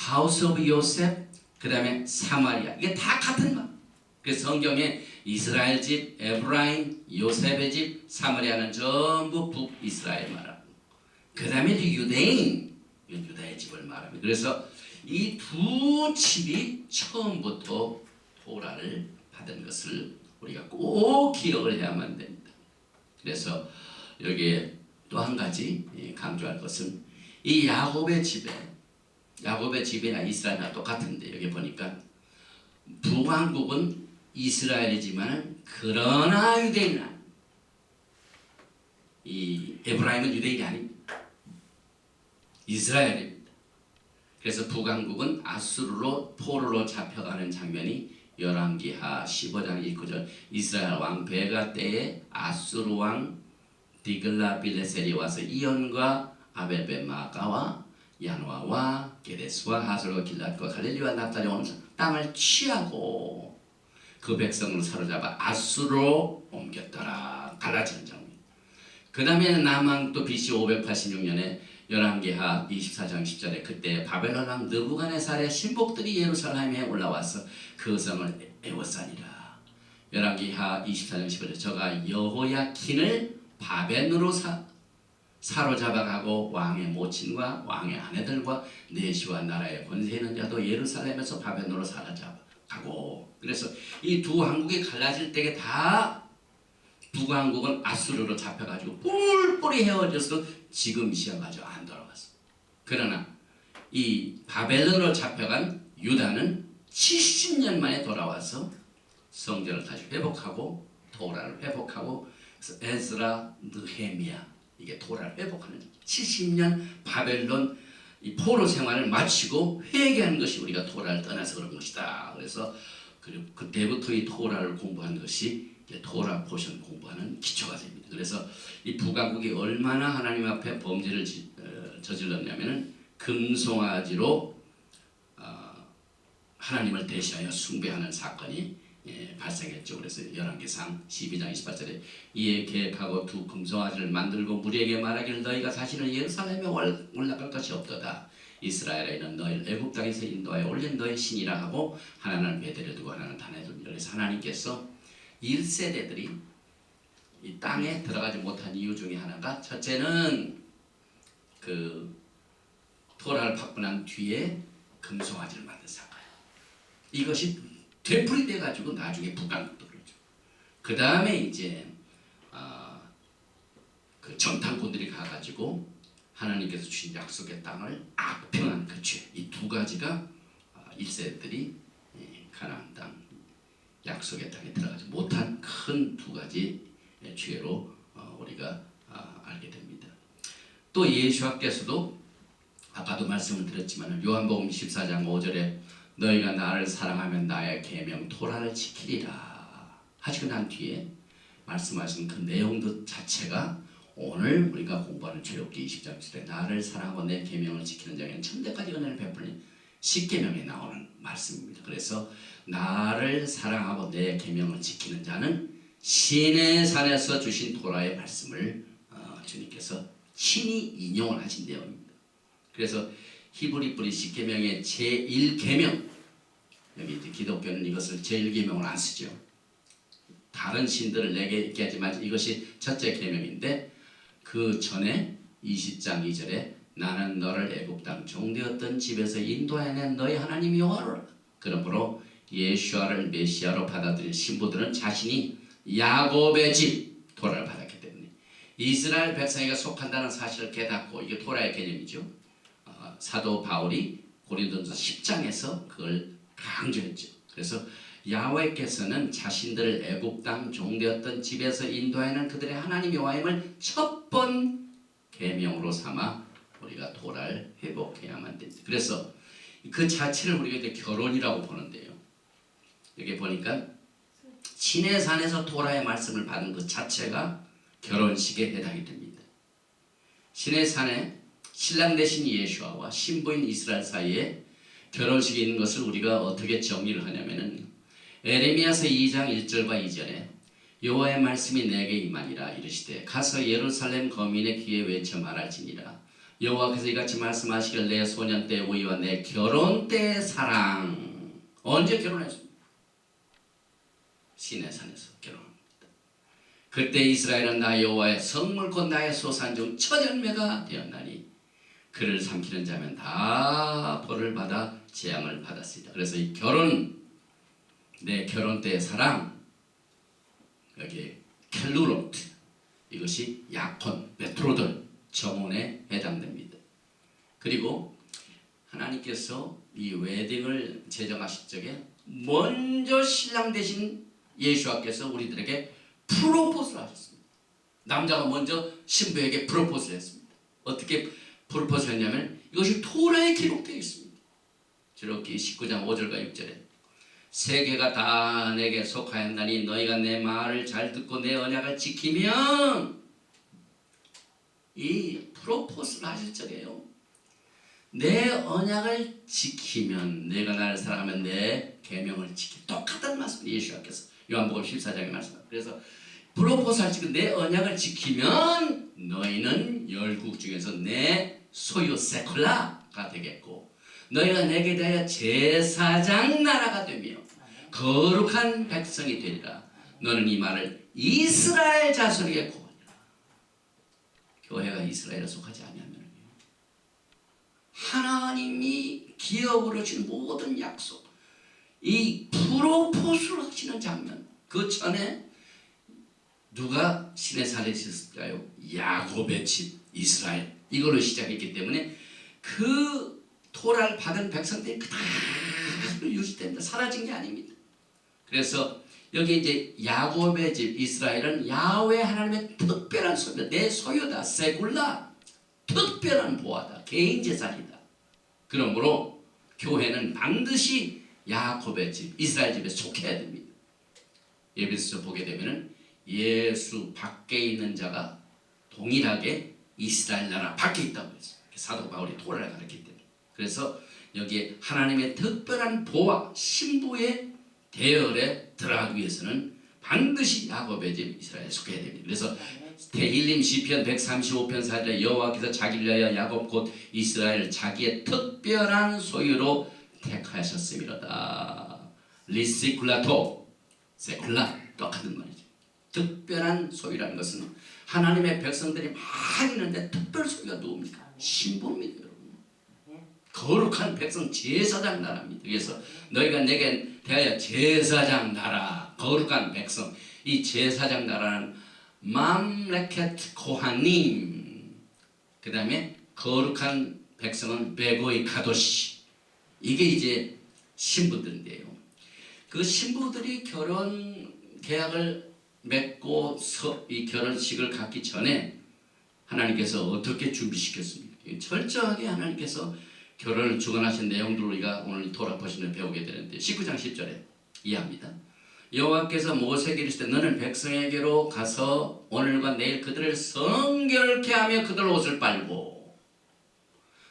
House of Joseph, 그 다음에 사마리아, 이게 다 같은 말. 그래서 성경에 이스라엘 집, 에브라임, 요셉의 집, 사마리아는 전부 북이스라엘 말하고, 그 다음에 유대인, 유다의 집을 말합니다. 그래서 이 두 집이 처음부터 토라를 받은 것을 우리가 꼭 기억을 해야만 됩니다. 그래서 여기에 또 한 가지 강조할 것은 이 야곱의 집이나 이스라엘이나 똑같은데, 여기 보니까 북왕국은 이스라엘이지만 그러나 유대인은 아닙니다. 이 에브라임은 유대인이 아닙니다. 이스라엘입니다. 그래서 북왕국은 아수르로 포로로 잡혀가는 장면이 열왕기하 15장 19절 이스라엘 왕 베가 때에 아수르 왕 디글라빌레셀이 와서 이온과 아벨벤 마가와 야노아와 게데스와 하솔과 길랏과 갈릴리와 납달리 오는 땅을 취하고 그 백성을 사로잡아 아수르로 옮겼더라. 갈라지는 장면. 그 다음에 남왕도 BC 586년에 열왕기하 24장 10절에 그때 바벨론 왕 느부갓네살의 신복들이 예루살렘에 올라와서 그 성을 에워싸니라. 열왕기하 24장 15절 저가 여호야킨을 바벨론으로 사로잡아가고 왕의 모친과 왕의 아내들과 내시와 나라의 권세 있는 자도 예루살렘에서 바벨론으로 사로잡아가고. 그래서 이 두 왕국이 갈라질 때에 다 북왕국은 아수르로 잡혀가지고 뿔뿔이 헤어져서 지금 이 시간까지 안 돌아왔어. 그러나 이 바벨론으로 잡혀간 유다는 70년 만에 돌아와서 성전을 다시 회복하고 토라를 회복하고, 그래서 에스라, 느헤미야, 이게 토라를 회복하는 70년 바벨론 이 포로 생활을 마치고 회개하는 것이 우리가 토라를 떠나서 그런 것이다. 그래서 그리고 그때부터 이 토라를 공부한 것이 토라 포션 공부하는 기초가 됩니다. 그래서 이 북왕국이 얼마나 하나님 앞에 범죄를 저질렀냐면은 금송아지로 하나님을 대신하여 숭배하는 사건이 발생했죠. 그래서 열왕기상 12장 28절에 이에 계획하고 두 금송아지를 만들고 무리에게 말하기를 너희가 다시는 예루살렘에 올라갈 것이 없도다. 이스라엘에는 너희를 애굽 땅에서 인도하여 올린 너희 신이라 하고 하나는 베델에 두고 하나는 단에 두니라. 그래서 하나님께서 1세대들이 이 땅에 들어가지 못한 이유 중에 하나가, 첫째는 그 토라를 받고 난 뒤에 금송아지를 만든 사건. 이것이 되풀이돼 가지고 나중에 북왕국도 그러죠. 그 다음에 이제 그 그 정탐꾼들이 가가지고 하나님께서 주신 약속의 땅을 악평한 그 죄, 이 두 가지가 1세들이 가나안 땅 약속의 땅에 들어가지 못한 큰 두 가지 죄로 우리가 알게 됩니다. 또 예수께서도 아까도 말씀을 드렸지만 요한복음 14장 5절에 너희가 나를 사랑하면 나의 계명 토라를 지키리라 하시고 난 뒤에 말씀하신 그 내용들 자체가 오늘 우리가 공부하는 출애굽기 20장 7절에 나를 사랑하고 내 계명을 지키는 자에게는 천대까지 은혜를 베푸는 십계명에 나오는 말씀입니다. 그래서 나를 사랑하고 내 계명을 지키는 자는 시내 산에서 주신 토라의 말씀을 주님께서 친히 인용을 하신 내용입니다. 그래서 히브리 뿌리 십계명의 제1계명, 여기 이제 기독교는 이것을 제1계명을 안 쓰죠. 다른 신들을 내게 있게 하지만 이것이 첫째 계명인데 그 전에 20장 2절에 나는 너를 애굽 땅 종되었던 집에서 인도해낸 너희 하나님 여호와라. 그러므로 예수아를 메시아로 받아들인 신부들은 자신이 야곱의 집 토라를 받았기 때문에 이스라엘 백성에게 속한다는 사실을 깨닫고, 이게 토라의 개념이죠. 사도 바울이 고린도전서 10장에서 그걸 강조했죠. 그래서 야훼께서는 자신들을 애굽 땅 종되었던 집에서 인도하는 그들의 하나님 여호와임을 첫 번 계명으로 삼아 우리가 토라를 회복해야만 됩니다. 그래서 그 자체를 우리가 이제 결혼이라고 보는데요. 여기 보니까 시내산에서 토라의 말씀을 받은 그 자체가 결혼식에 해당이 됩니다. 시내산에 신랑 되신 예수아와 신부인 이스라엘 사이에 결혼식이 있는 것을 우리가 어떻게 정리를 하냐면은 에레미야서 2장 1절과 2절에 여호와의 말씀이 내게 임하니라 이르시되 가서 예루살렘 거민의 귀에 외쳐 말할지니라 여호와께서 이같이 말씀하시길 내 소년 때의 우위와 내 결혼 때의 사랑. 언제 결혼했습니까? 시내산에서 결혼합니다. 그때 이스라엘은 나 여호와의 성물 곧 나의 소산 중 첫 열매가 되었나니 그를 삼키는 자면 다 벌을 받아 재앙을 받았습니다. 그래서 이 결혼, 내 결혼 때의 사랑, 여기 켈루로트, 이것이 약혼, 베트로들 정혼에 해당됩니다. 그리고 하나님께서 이 웨딩을 제정하실 적에 먼저 신랑 되신 예수와께서 우리들에게 프로포즈를 하셨습니다. 남자가 먼저 신부에게 프로포즈를 했습니다. 어떻게 프로포즈를 했냐면 이것이 토라에 기록되어 있습니다. 출애굽기 19장 5절과 6절에 세계가 다 내게 속하였나니 너희가 내 말을 잘 듣고 내 언약을 지키면, 이 프로포즈를 하실 적에요, 내 언약을 지키면, 내가 나를 사랑하면 내 계명을 지키, 똑같은 말씀을 예수께서 요한복음 14장에 말씀합니다. 그래서 프로포즈 할 적에 내 언약을 지키면 너희는 열국 중에서 내 소유 세쿨라가 되겠고 너희가 내게 대하여 제사장 나라가 되며 거룩한 백성이 되리라. 너는 이 말을 이스라엘 자손에게 고하니라. 교회가 이스라엘에 속하지 아니하면 하나님이 기업으로 준 모든 약속, 이 프로포즈를 하시는 장면, 그 전에 누가 시내산에 있었을까요? 야곱의 집 이스라엘, 이걸로 시작했기 때문에 그 토라를 받은 백성들이 그대로 유지됩니다. 사라진 게 아닙니다. 그래서 여기 이제 야곱의 집 이스라엘은 야훼 하나님의 특별한 소유다. 내 소유다. 세굴라. 특별한 보화다. 개인 재산이다. 그러므로 교회는 반드시 야곱의 집 이스라엘 집에 속해야 됩니다. 예배에서 보게 되면은 예수 밖에 있는 자가 동일하게 이스라엘 나라 밖에 있다고 했어요. 사도 바울이 토라를 가르쳤기 때문에. 그래서 여기에 하나님의 특별한 보화, 신부의 대열에 들어가기 위해서는 반드시 야곱의 집 이스라엘에 속해야 됩니다. 그래서 대일림 시편 135편 4절에 여호와께서 자기를 위하여 야곱 곧 이스라엘을 자기의 특별한 소유로 택하셨음이로다. 리시쿨라토, 세쿨라, 똑같은 말이죠. 특별한 소유라는 것은 하나님의 백성들이 많이 있는데 특별 소유가 누굽니까? 신부입니다, 여러분. 거룩한 백성 제사장 나라입니다. 그래서 너희가 내게 대하여 제사장 나라, 거룩한 백성, 이 제사장 나라는 맘레켓 코하님, 그 다음에 거룩한 백성은 베고이 가도시. 이게 이제 신부들인데요. 그 신부들이 결혼 계약을 맺고 이 결혼식을 갖기 전에 하나님께서 어떻게 준비시켰습니까? 철저하게 하나님께서 결혼을 주관하신 내용들을 우리가 오늘 토라 포션을 배우게 되는데 19장 10절에 이해합니다. 여호와께서 모세에게 이르시되 너는 백성에게로 가서 오늘과 내일 그들을 성결케 하며 그들 옷을 빨고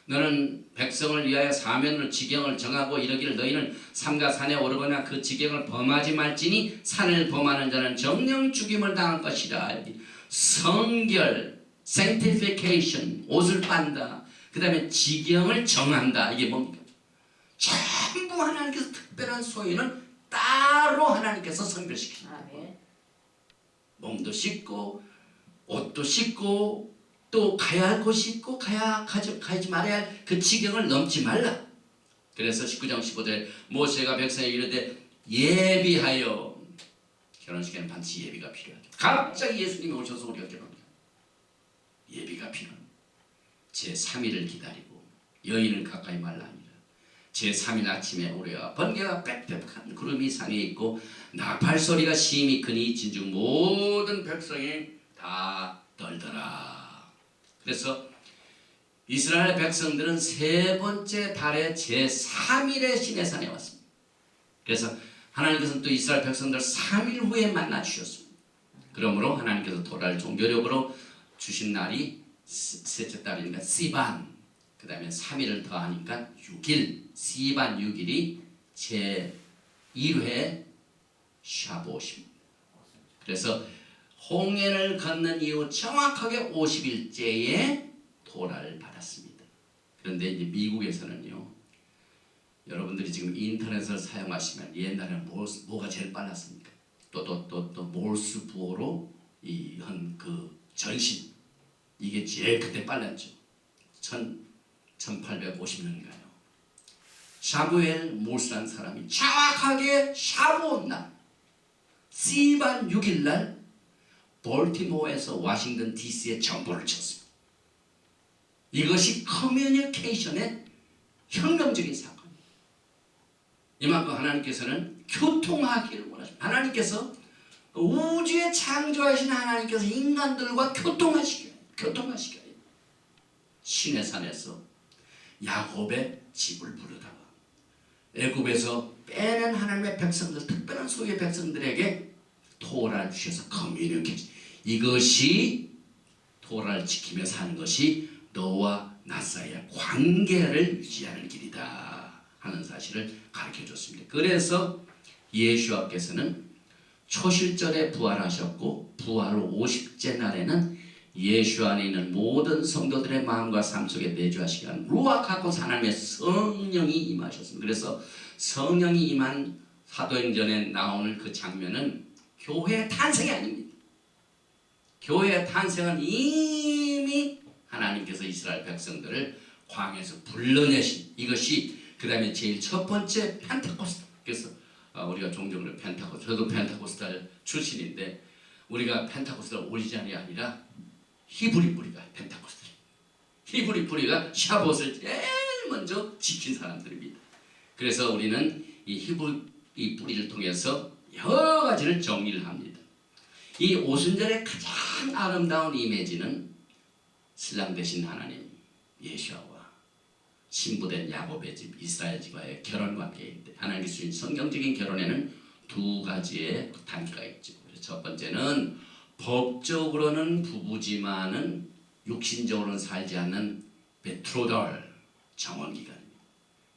너는 백성을 위하여 사면으로 지경을 정하고 이르기를 너희는 삼가 산에 오르거나 그 지경을 범하지 말지니 산을 범하는 자는 정령 죽임을 당할 것이라. 성결, sanctification, 옷을 빤다. 그 다음에 지경을 정한다. 이게 뭡니까? 전부 하나님께서 특별한 소유는 따로 하나님께서 성별시킵니다. 몸도 씻고 옷도 씻고 또 가야 할 곳이 있고 가지 말아야 할 그 지경을 넘지 말라. 그래서 19장 15절에 모세가 백성에게 이르되 예비하여, 결혼식에는 반드시 예비가 필요하다. 갑자기 예수님이 오셔서 우리가 결혼합니다. 예비가 필요합니다. 제3일을 기다리고 여인을 가까이 말라 아니라 제3일 아침에 우리가 번개가 빽빽한 구름이 산에 있고 나팔 소리가 심히 크니 진즉 모든 백성이 다 떨더라. 그래서 이스라엘 백성들은 세 번째 달의 제3일에 시내산에 왔습니다. 그래서 하나님께서는 또 이스라엘 백성들 3일 후에 만나 주셨습니다. 그러므로 하나님께서 토라를 종교력으로 주신 날이 셋째 달이니까 시반, 그 다음에 3일을 더하니까 6일, 시반 6일이 제1회 샤봇입니다. 그래서 홍해를 건넌 이후 정확하게 50일째에 토라를 받았습니다. 그런데 이제 미국에서는요, 여러분들이 지금 인터넷을 사용하시면 옛날에는 뭐가 제일 빨랐습니까? 또 몰스 부호로 이 한 그 전신, 이게 제일 그때 빨랐죠. 1850년인가요? 샤무엘 몰스라는 사람이 정확하게 샤브온 날 시반 6일 날 볼티모어에서 워싱턴 DC에 정보를 쳤습니다. 이것이 커뮤니케이션의 혁명적인 사건입니다. 이만큼 하나님께서는 교통하기를 원하십니다. 하나님께서 우주에 창조하신 하나님께서 인간들과 교통하시기 위해 시내산에서 야곱의 집을 부르다가 애굽에서 빼낸 하나님의 백성들, 특별한 소유의 백성들에게 토라를 주셔서 커뮤니케이션, 이것이 토라를 지키며 사는 것이 너와 나 사이의 관계를 유지하는 길이다 하는 사실을 가르쳐줬습니다. 그래서 예수와께서는 초실절에 부활하셨고 부활 후 50째 날에는 예수 안에 있는 모든 성도들의 마음과 삶 속에 내주하시기 위한 루아카코스 하나님의 성령이 임하셨습니다. 그래서 성령이 임한 사도행전에 나오는 그 장면은 교회의 탄생이 아닙니다. 교회의 탄생은 이미 하나님께서 이스라엘 백성들을 광야에서 불러내신, 이것이 그 다음에 제일 첫 번째 펜타코스탈. 그래서 우리가 종종 펜타코스탈, 저도 펜타코스탈 출신인데 우리가 펜타코스탈 오리지널이 아니라 히브리 뿌리가 펜타코스탈, 히브리 뿌리가 샤봇을 제일 먼저 지킨 사람들입니다. 그래서 우리는 이 히브리 뿌리를 통해서 여러 가지를 정리를 합니다. 이 오순절의 가장 아름다운 이미지는 신랑 되신 하나님 예수와 신부된 야곱의 집 이스라엘 집과의 결혼 관계인데, 하나님이 주신 성경적인 결혼에는 두 가지의 단계가 있죠. 첫 번째는 법적으로는 부부지만은 육신적으로는 살지 않는 베트로달 정원기간입니다.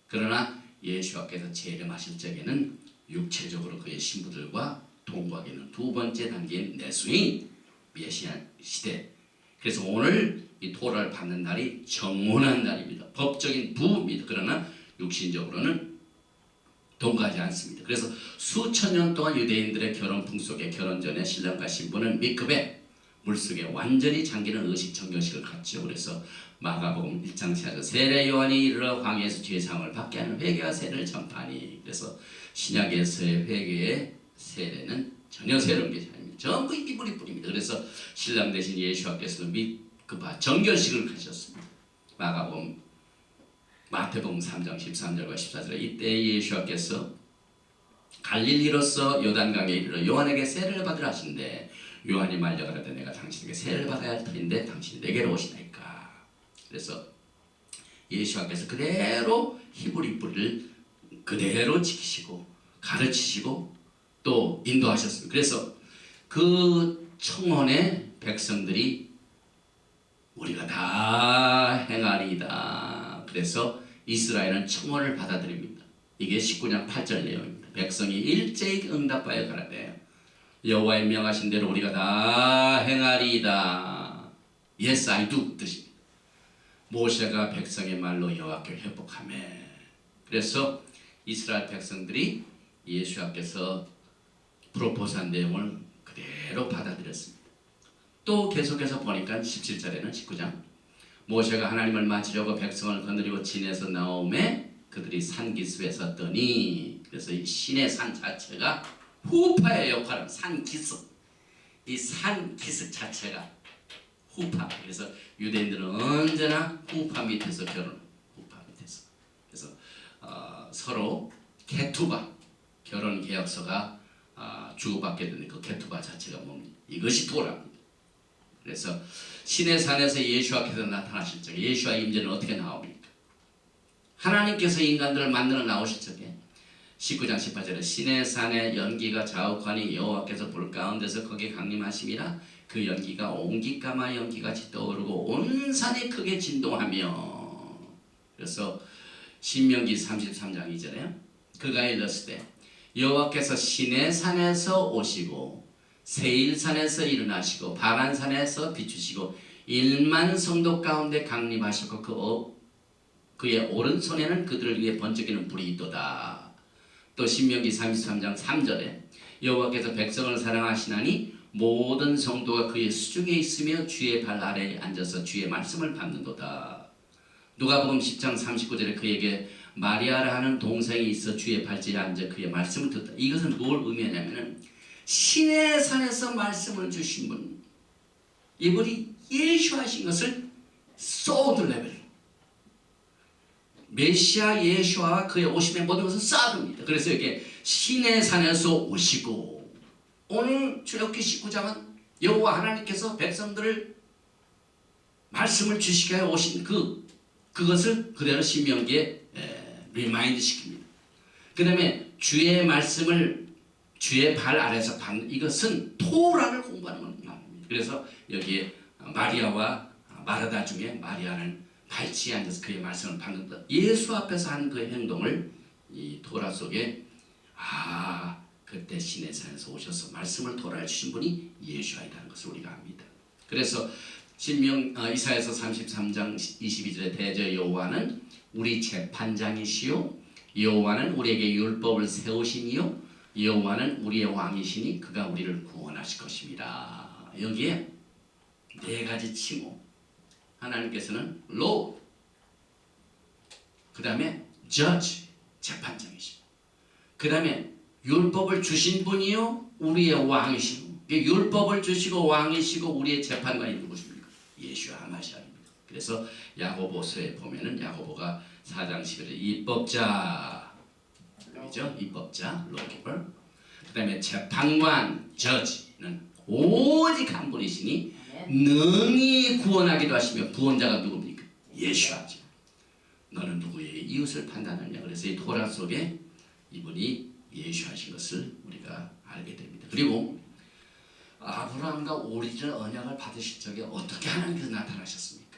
그러나 예수께서 재림하실 적에는 육체적으로 그의 신부들과 동거하게 되는 두 번째 단계인 내수인 메시아 시대. 그래서 오늘 이 토라를 받는 날이 정혼한 날입니다. 법적인 부부입니다. 그러나 육신적으로는 동거하지 않습니다. 그래서 수천 년 동안 유대인들의 결혼 풍속에 결혼 전에 신랑과 신부는 미급에 물속에 완전히 잠기는 의식 정결식을 갖죠. 그래서 마가복음 1장 4절 세례 요한이 이르러 광야에서 죄사함을 받게 하는 회개와 세례를 전파하니. 그래서 신약에서의 회개의 세례는 전혀 새로운 것이 아닙니다. 전부 이불이 뿌립니다. 그래서 신랑 대신 예수와께서는 정결식을 하셨습니다. 마태복음 3장 13절과 14절에 이때 예수와께서 갈릴리로서 요단강에 이르러 요한에게 세례를 받으라 하신대 요한이 말려가라되 내가 당신에게 세례를 받아야 할 터인데 당신이 내게로 오시나이까. 그래서 예수와께서 그대로 히브리 뿌리를 그대로 지키시고 가르치시고 또 인도하셨습니다. 그래서 그 청혼에 백성들이 우리가 다 행하리이다. 그래서 이스라엘은 청혼을 받아들입니다. 이게 19장 8절 내용입니다. 백성이 일제히 응답하여 가라되 여호와의 명하신 대로 우리가 다 행하리이다. Yes, I do 뜻입니다. 모세가 백성의 말로 여호와께 회복하며 그래서 이스라엘 백성들이 예수 앞에서 프로포즈한 내용을 그대로 받아들였습니다. 또 계속해서 보니까 17절에는 19장 모세가 하나님을 맞으려고 백성을 거느리고 진에서 나오매 그들이 산기슭에 섰더니 그래서 이 신의 산 자체가 후파의 역할은 산기슭 이 산기슭 자체가 후파 그래서 유대인들은 언제나 후파 밑에서 후파 밑에서 그래서 서로 케투바 결혼 계약서가 주고받게 되는 그 케투바 자체가 뭡니까? 이것이 토라입니다. 그래서 신의 산에서 예수와께서 나타나실 적에 예수와 임재는 어떻게 나옵니까? 하나님께서 인간들을 만들어 나오실 적에 19장 18절에 신의 산에 연기가 자욱하니 여호와께서 불 가운데서 거기 강림하심이라 그 연기가 옹기까마 연기같이 떠오르고 온 산이 크게 진동하며 그래서 신명기 33장 2절에 그가 일렀을 때 여호와께서 신의 산에서 오시고 세일산에서 일어나시고 바란산에서 비추시고 1만 성도 가운데 강림하셨고 그의 오른손에는 그들을 위해 번쩍이는 불이 있도다. 또 신명기 33장 3절에 여호와께서 백성을 사랑하시나니 모든 성도가 그의 수중에 있으며 주의 발 아래에 앉아서 주의 말씀을 받는도다. 누가복음 10장 39절에 그에게 마리아라 하는 동생이 있어 주의 발질에 앉아 그의 말씀을 듣다. 이것은 뭘 의미하냐면은 신의 산에서 말씀을 주신 분 이분이 예수하신 것을 소드 레벨 메시아 예수와 그의 오심의 모든 것을 쌓아둡니다. 그래서 이렇게 신의 산에서 오시고 오늘 출애굽기 19장은 여호와 하나님께서 백성들을 말씀을 주시게 하여 오신 그것을 그대로 신명기에 리마인드 시킵니다. 그 다음에 주의 말씀을 주의 발 아래서 받는 이것은 토라를 공부하는 겁니다. 그래서 여기에 마리아와 마르다 중에 마리아는 발치에 앉아서 그의 말씀을 받는다. 예수 앞에서 한 그 행동을 이 토라 속에 그때 신의 산에서 오셔서 말씀을 토라해 주신 분이 예수이라는 것을 우리가 압니다. 그래서 이사야서 33장 22절에 대저 여호와는 우리 재판장이시요 여호와는 우리에게 율법을 세우시니요 여호와는 우리의 왕이시니 그가 우리를 구원하실 것입니다. 여기에 네 가지 칭호 하나님께서는 Lord 그 다음에 Judge 재판장이시고 그 다음에 율법을 주신 분이요 우리의 왕이시고 율법을 주시고 왕이시고 우리의 재판관이 누구십니까? 예수와 하마시아입니다. 그래서 야고보서에 보면은 야고보가 4장 11절에 입법자 그죠? 입법자 lawgiver 그 다음에 재판관 judge는 오직 한 분이시니 능히 구원하기도 하시며 구원자가 누굽니까? 예수하죠. 너는 누구의 이웃을 판단하냐. 그래서 이 토라 속에 이분이 예수하신 것을 우리가 알게 됩니다. 그리고 아브라함과 오리지널 언약을 받으실 적에 어떻게 하나님께서 나타나셨습니까?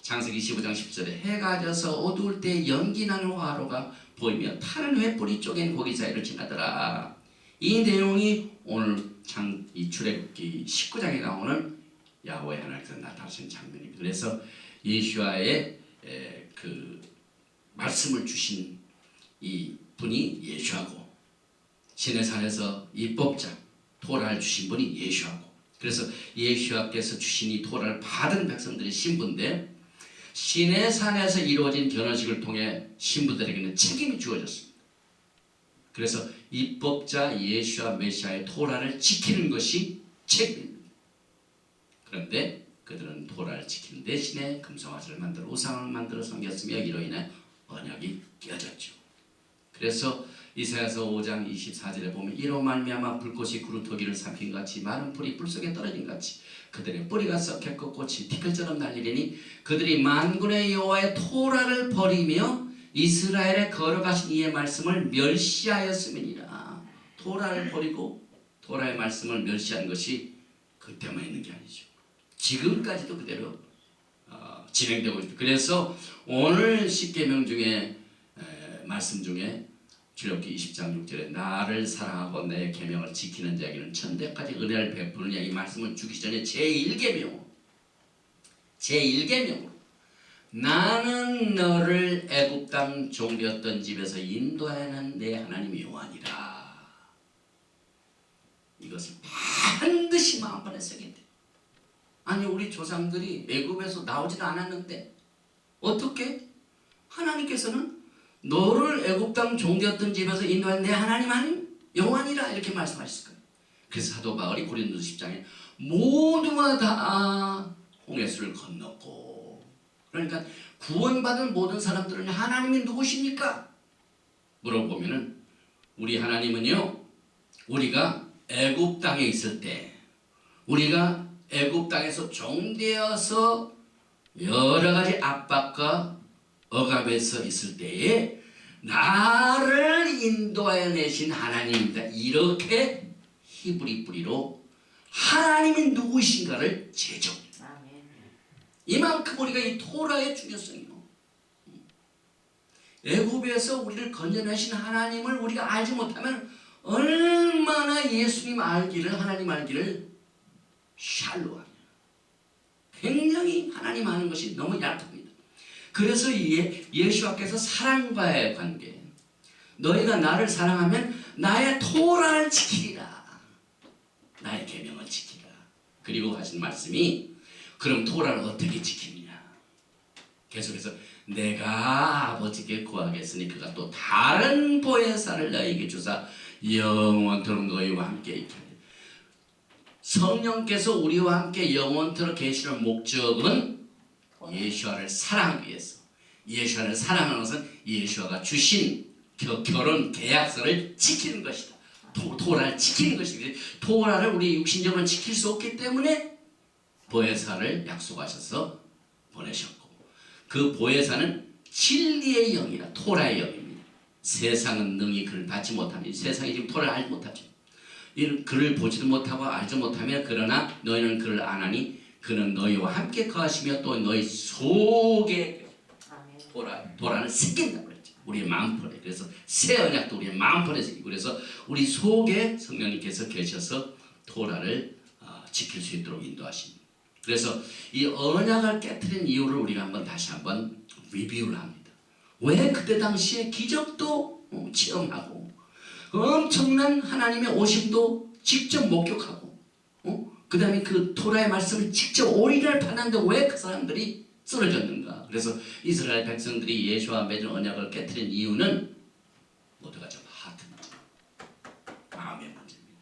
창세기 15장 10절에 해가 져서 어두울 때 연기나는 화로가 보이며 타는 횃불이 쪼갠 고기 사이를 지나더라. 이 내용이 오늘 이 출애굽기 19장에 나오는 야훼 하나님께서 나타나신 장면입니다. 그래서 예수와의 그 말씀을 주신 이 분이 예수하고 신의 산에서 입법자 토라를 주신 분이 예수하고 그래서 예수와께서 주신 이 토라를 받은 백성들이 신부인데 신의 산에서 이루어진 결혼식을 통해 신부들에게는 책임이 주어졌습니다. 그래서 입법자 예수와 메시아의 토라를 지키는 것이 책임입니다. 그런데 그들은 토라를 지키는 대신에 금송아지를 만들어 우상을 만들어 섬겼으며 이로 인해 언약이 깨어졌죠. 그래서 이사야서 5장 24절에 보면 이로 말미암아 불꽃이 구루터기를 삼킨 같이 마른 풀이 불 속에 떨어진 같이 그들의 뿌리가 썩겠고 꽃이 티끌처럼 날리리니 그들이 만군의 여호와의 토라를 버리며 이스라엘에 걸어가신 이의 말씀을 멸시하였음이니라. 토라를 버리고 토라의 말씀을 멸시한 것이 그때만 있는 게 아니죠. 지금까지도 그대로 진행되고 있습니다. 그래서 오늘 십계명 중에 말씀 중에 출애굽기 20장 6절에 나를 사랑하고 내 계명을 지키는 자에게는 천대까지 은혜를 베푸느냐 이 말씀을 주기 전에 제1계명으로 나는 너를 애굽 땅 종되었던 집에서 인도하는 내 하나님 여호와니라. 이것을 반드시 마음판에 새겨야 돼. 아니 우리 조상들이 애굽에서 나오지도 않았는데 어떻게 하나님께서는 너를 애굽 땅 종되었던 집에서 인도한 내 하나님 여호와니라 이렇게 말씀하셨을 거예요. 그래서 사도 바울이 고린도서 10장에 모두가 다 홍해수를 건넜고, 그러니까 구원받은 모든 사람들은 하나님이 누구십니까? 물어보면은 우리 하나님은요, 우리가 애굽 땅에 있을 때, 우리가 애굽 땅에서 종되어서 여러 가지 압박과 억압에서 있을 때에 나를 인도하여 내신 하나님입니다. 이렇게 히브리 뿌리로 하나님이 누구신가를 제정합니다. 이만큼 우리가 이 토라의 중요성이요. 애굽에서 우리를 건져내신 하나님을 우리가 알지 못하면 얼마나 예수님 알기를, 하나님 알기를 샬로하냐. 굉장히 하나님 아는 것이 너무 얕습니다. 그래서 예수와께서 사랑과의 관계, 너희가 나를 사랑하면 나의 토라를 지키리라. 나의 계명을 지키라. 그리고 하신 말씀이 그럼 토라를 어떻게 지키느냐. 계속해서 내가 아버지께 구하겠으니 그가 또 다른 보혜사를 너희에게 주사 영원토록 너희와 함께 있게 하리라. 성령께서 우리와 함께 영원토록 계시는 목적은 예수와를 사랑하기 위해서, 예수와를 사랑하는 것은 예수와가 주신 결혼 계약서를 지키는 것이다. 토라를 지키는 것이다. 토라를 우리 육신적으로 지킬 수 없기 때문에 보혜사를 약속하셔서 보내셨고, 그 보혜사는 진리의 영이라 토라의 영입니다. 세상은 능히 그를 받지 못합니다. 세상이 지금 토라를 알지 못하죠. 그를 보지도 못하고 알지 못하며 그러나 너희는 그를 아나니 그는 너희와 함께 거하시며 또 너희 속에 토라를 새긴다고 그랬죠. 우리의 마음판에. 그래서 새 언약도 우리의 마음판에 새기고, 그래서 우리 속에 성령님께서 계셔서 토라를 지킬 수 있도록 인도하십니다. 그래서 이 언약을 깨트린 이유를 우리가 다시 한번 리뷰를 합니다. 왜 그때 당시에 기적도 체험하고 엄청난 하나님의 오심도 직접 목격하고 그 다음에 그 토라의 말씀을 직접 올인을 받았는데 왜 그 사람들이 쓰러졌는가. 그래서 이스라엘 백성들이 예수와 맺은 언약을 깨트린 이유는 모두가 좀 하트입니다. 마음의 문제입니다.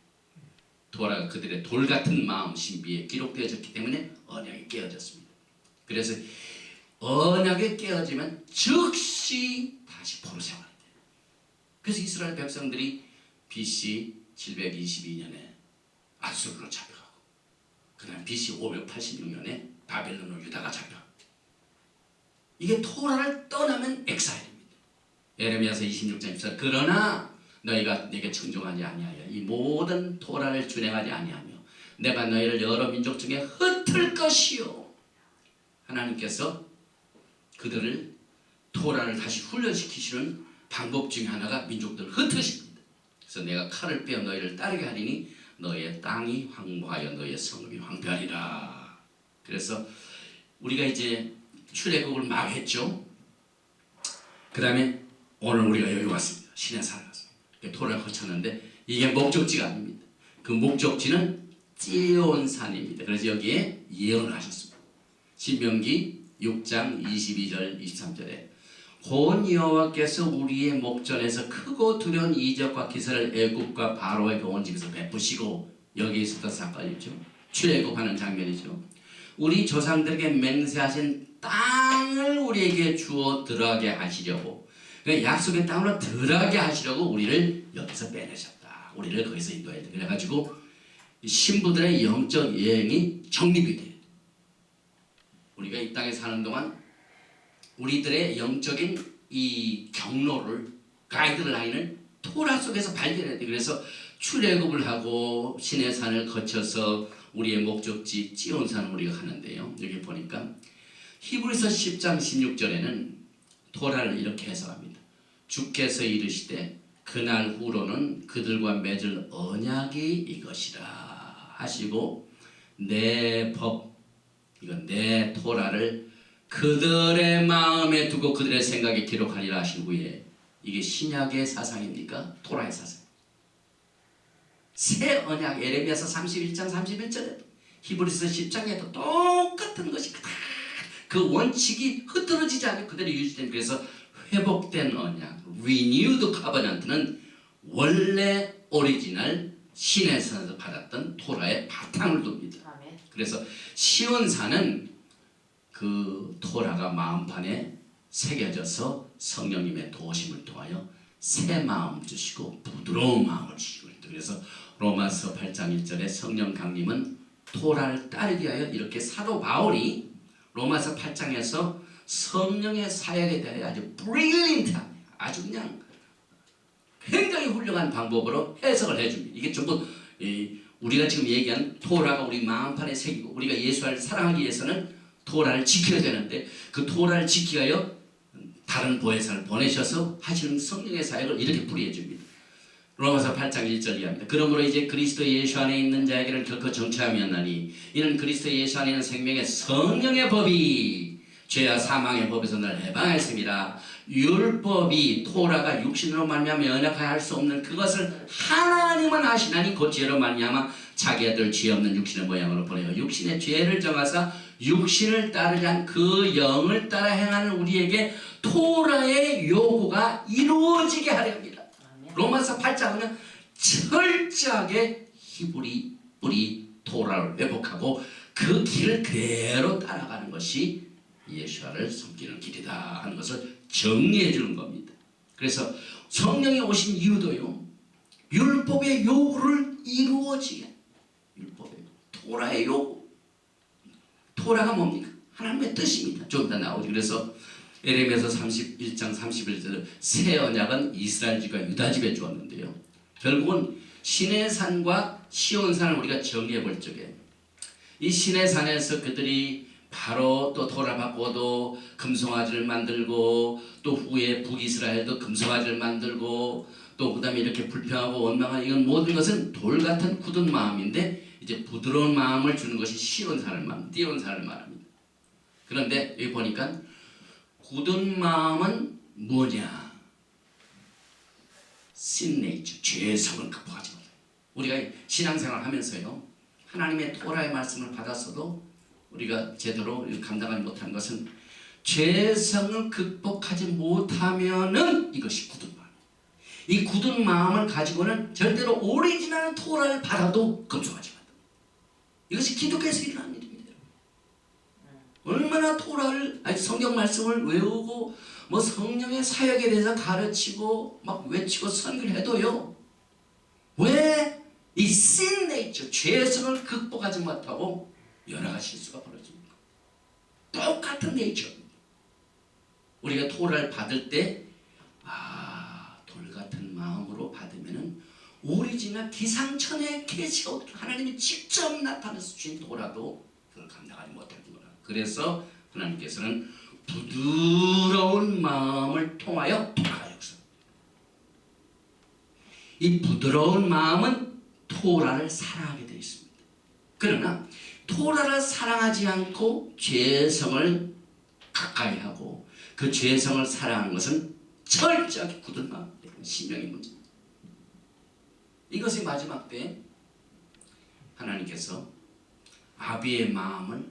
토라가 그들의 돌같은 마음 신비에 기록되어졌기 때문에 언약이 깨어졌습니다. 그래서 언약이 깨어지면 즉시 다시 포로 생활이 돼요. 그래서 이스라엘 백성들이 BC 722년에 아수르로 잡혀가고, 그 다음 BC 586년에 바벨론으로 유다가 잡혀갑니다. 이게 토라를 떠나면 엑사일입니다. 예레미야서 26장 14절 그러나 너희가 내게 청종하지 아니하여 이 모든 토라를 준행하지 아니하며 내가 너희를 여러 민족 중에 흩을 것이요. 하나님께서 그들을 토라를 다시 훈련시키시는 방법 중에 하나가 민족들을 흩으십니다. 그래서 내가 칼을 빼어 너희를 따르게 하리니 너희의 땅이 황무하여 너희의 성읍이 황폐하리라. 그래서 우리가 이제 출애굽을 막 했죠. 그 다음에 오늘 우리가 여기 왔습니다. 시내산에 왔습니다. 토라를 거쳤는데 이게 목적지가 아닙니다. 그 목적지는 찌온산입니다. 그래서 여기에 예언을 하셨습니다. 신명기 6장 22절 23절에 곧 여호와께서 우리의 목전에서 크고 두려운 이적과 기사를 애굽과 바로의 온 집에서 베푸시고, 여기 있었던 사건이죠. 출애굽하는 장면이죠. 우리 조상들에게 맹세하신 땅을 우리에게 주어 들어가게 하시려고, 그러니까 약속의 땅으로 들어가게 하시려고 우리를 여기서 빼내셨다. 우리를 거기서 인도해야 돼. 그래가지고 신부들의 영적 여행이 정립이 돼요. 우리가 이 땅에 사는 동안 우리들의 영적인 이 경로를, 가이드라인을 토라 속에서 발견해야 돼. 그래서 출애굽을 하고 시내산을 거쳐서 우리의 목적지 찌온산을 우리가 가는데요. 여기 보니까 히브리서 10장 16절에는 토라를 이렇게 해석합니다. 주께서 이르시되 그날 후로는 그들과 맺을 언약이 이것이라 하시고, 내 법, 이건 내 토라를 그들의 마음에 두고 그들의 생각에 기록하리라 하신 후에, 이게 신약의 사상입니까? 토라의 사상. 새 언약, 에레미야서 31장 31절에 히브리서 10장에도 똑같은 것이 그 원칙이 흐트러지지 않고 그대로 유지된, 그래서 회복된 언약, renewed covenant는 원래 오리지널 시내산에서 받았던 토라의 바탕을 둡니다. 그래서 시온산은 그 토라가 마음판에 새겨져서 성령님의 도우심을 통하여 새 마음 주시고 부드러운 마음을 주시고, 그래서 로마서 8장 1절에 성령 강림은 토라를 따르게 하여, 이렇게 사도 바울이 로마서 8장에서 성령의 사역에 대해 아주 브릴리언트한, 아주 그냥 굉장히 훌륭한 방법으로 해석을 해줍니다. 이게 전부 우리가 지금 얘기한 토라가 우리 마음판에 새기고, 우리가 예수를 사랑하기 위해서는 토라를 지켜야 되는데, 그 토라를 지키기 위하여 다른 보혜사를 보내셔서 하시는 성령의 사역을 이렇게 풀이해 줍니다. 로마서 8장 1절 이하입니다. 그러므로 이제 그리스도 예수 안에 있는 자에게는 결코 정죄함이 없나니, 이는 그리스도 예수 안에 있는 생명의 성령의 법이 죄와 사망의 법에서 날 해방했습니다. 율법이, 토라가 육신으로 말미암아 연약하여 할 수 없는 그것을 하나님은 하시나니 곧 죄로 말미암아 자기 아들 죄 없는 육신의 모양으로 보내어 육신의 죄를 정하사 육신을 따르지 않은 그 영을 따라 행하는 우리에게 토라의 요구가 이루어지게 하려 합니다. 로마서 8장은 철저하게 히브리 뿌리 토라를 회복하고 그 길을 그대로 따라가는 것이 예수와를 섬기는 길이다 하는 것을 정리해 주는 겁니다. 그래서 성령이 오신 이유도요, 율법의 요구를 이루어지게, 율법의 토라의 요구, 토라가 뭡니까? 하나님의 뜻입니다. 좀 더 나오죠. 그래서 에레미야서 31장 31절, 새 언약은 이스라엘 집과 유다 집에 주었는데요, 결국은 시내산과 시온산을 우리가 정리해 볼 적에, 이 시내산에서 그들이 바로 또 돌아바꿔도 금송아지를 만들고, 또 후에 북이스라엘도 금송아지를 만들고, 또 그 다음에 이렇게 불평하고 원망하는, 이건 모든 것은 돌 같은 굳은 마음인데, 이제 부드러운 마음을 주는 것이 시온산을 말합니다. 띄온산을 말합니다. 그런데 여기 보니까 굳은 마음은 뭐냐? sin nature, 죄성을 극복하지 못해요. 우리가 신앙생활 하면서요, 하나님의 토라의 말씀을 받았어도 우리가 제대로 감당하지 못한 것은, 죄성을 극복하지 못하면은 이것이 굳은 마음. 이 굳은 마음을 가지고는 절대로 오리지널 토라를 받아도 금송하지 못한다. 이것이 기독교에서 일어나는 일입니다. 얼마나 토라를, 성경 말씀을 외우고 뭐 성령의 사역에 대해서 가르치고 막 외치고 선교를 해도요, 왜 이 sin nature, 죄성을 극복하지 못하고 여러 가지 실수가 벌어집니다. 똑같은 네이처입니다. 우리가 토라를 받을 때, 돌 같은 마음으로 받으면은 오리지널 기상천외의 계시가 하나님이 직접 나타나서 주신 토라도 그걸 감당하지 못하는구나. 그래서 하나님께서는 부드러운 마음을 통하여 토라가 역사합니다. 이 부드러운 마음은 토라를 사랑하게 되어 있습니다. 그러나 토라를 사랑하지 않고 죄성을 가까이 하고 그 죄성을 사랑하는 것은 철저하게 굳은 마음, 신명의 문제입니다. 이것이 마지막 때 하나님께서 아비의 마음을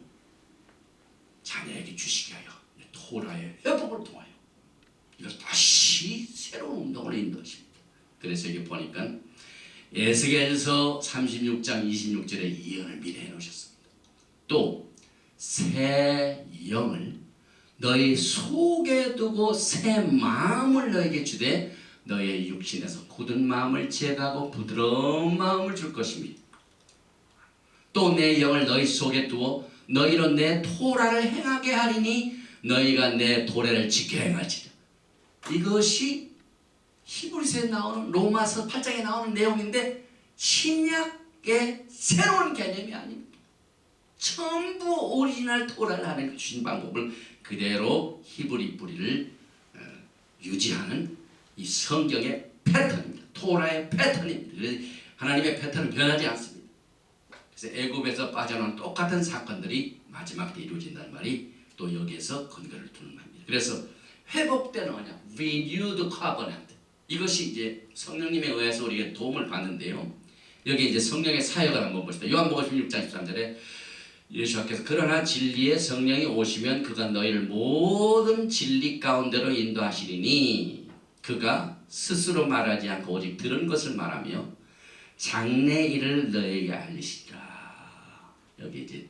자녀에게 주시게 하여 토라의 회복을 통하여 이걸 다시 새로운 운동을 인도하십니다. 그래서 여기 보니까 에스겔서 36장 26절에 예언을 미리 해놓으셨습니다. 또 새 영을 너희 속에 두고 새 마음을 너에게 주되 너의 육신에서 굳은 마음을 제거하고 부드러운 마음을 줄 것입니다. 또 내 영을 너희 속에 두어 너희로 내 토라를 행하게 하리니 너희가 내 도례를 지켜 행할지라. 이것이 히브리서에 나오는 로마서 8장에 나오는 내용인데 신약의 새로운 개념이 아닙니다. 전부 오리지널 토라를 하는 주신 방법을 그대로 히브리 뿌리를 유지하는 이 성경의 패턴입니다. 토라의 패턴입니다. 그래서 하나님의 패턴은 변하지 않습니다. 그래서 애굽에서 빠져나온 똑같은 사건들이 마지막 때 이루어진다는 말이 또 여기에서 근거를 두는 말입니다. 그래서 회복되는 언약, renewed covenant, 이것이 이제 성령님에 의해서 우리에게 도움을 받는데요. 여기 이제 성령의 사역을 한번 봅시다. 요한복음 16장 13절에 예수께서 그러나 진리의 성령이 오시면 그가 너희를 모든 진리 가운데로 인도하시리니 그가 스스로 말하지 않고 오직 들은 것을 말하며 장래 일을 너희에게 알리시리라. 여기 이제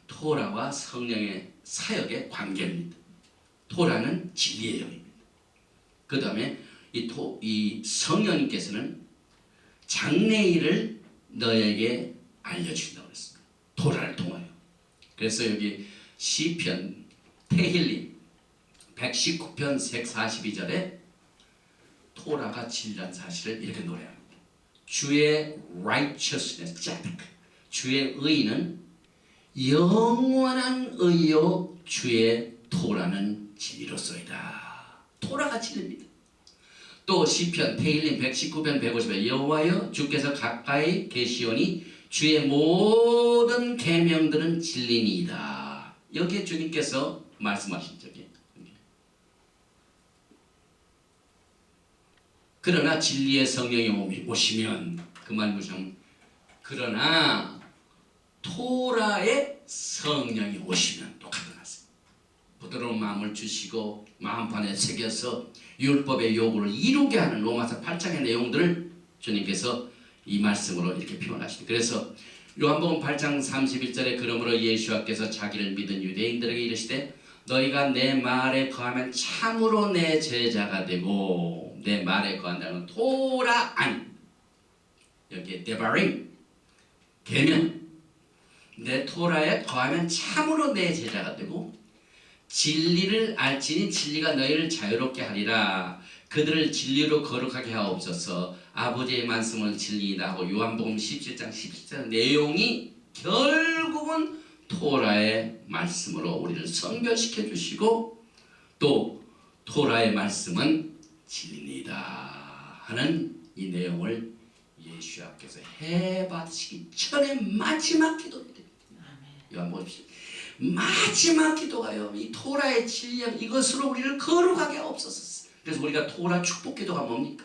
토라와 성령의 사역의 관계입니다. 토라는 진리의 영입니다. 그 다음에 이 성령님께서는 장래 일을 너에게 알려주신다고 했습니다. 토라를 통하여. 그래서 여기 시편 테힐림 119편 142절에 토라가 진리한 사실을 이렇게 노래합니다. 주의 righteousness, 주의 의는 영원한 의요 주의 토라는 진리로소이다. 토라가 진리입니다. 또 시편 테힐림 119편 150에 여호와여 주께서 가까이 계시오니 주의 모든 계명들은 진리니이다. 여기에 주님께서 말씀하신 적이 그러나 진리의 성령이 오시면 그 말 무슨 그러나 토라의 성령이 오시면 똑같은 말씀. 부드러운 마음을 주시고 마음판에 새겨서 율법의 요구를 이루게 하는 로마서 8장의 내용들을 주님께서 이 말씀으로 이렇게 표현하십니다. 그래서 요한복음 8장 31절에 그러므로 예수께서 자기를 믿은 유대인들에게 이르시되 너희가 내 말에 거하면 참으로 내 제자가 되고 내 말에 거한다는 토라 아니 여기에 데바림 계명 내 토라에 거하면 참으로 내 제자가 되고 진리를 알지니 진리가 너희를 자유롭게 하리라. 그들을 진리로 거룩하게 하옵소서. 아버지의 말씀은 진리이다 하고 요한복음 17장 17절 내용이 결국은 토라의 말씀으로 우리를 성별시켜 주시고 또 토라의 말씀은 진리이다 하는 이 내용을 예수께서 해받으시기 전에 마지막 기도입니다. 요한복음 마지막 기도가요. 이 토라의 진리한 이것으로 우리를 거룩하게 하옵소서. 그래서 우리가 토라 축복 기도가 뭡니까?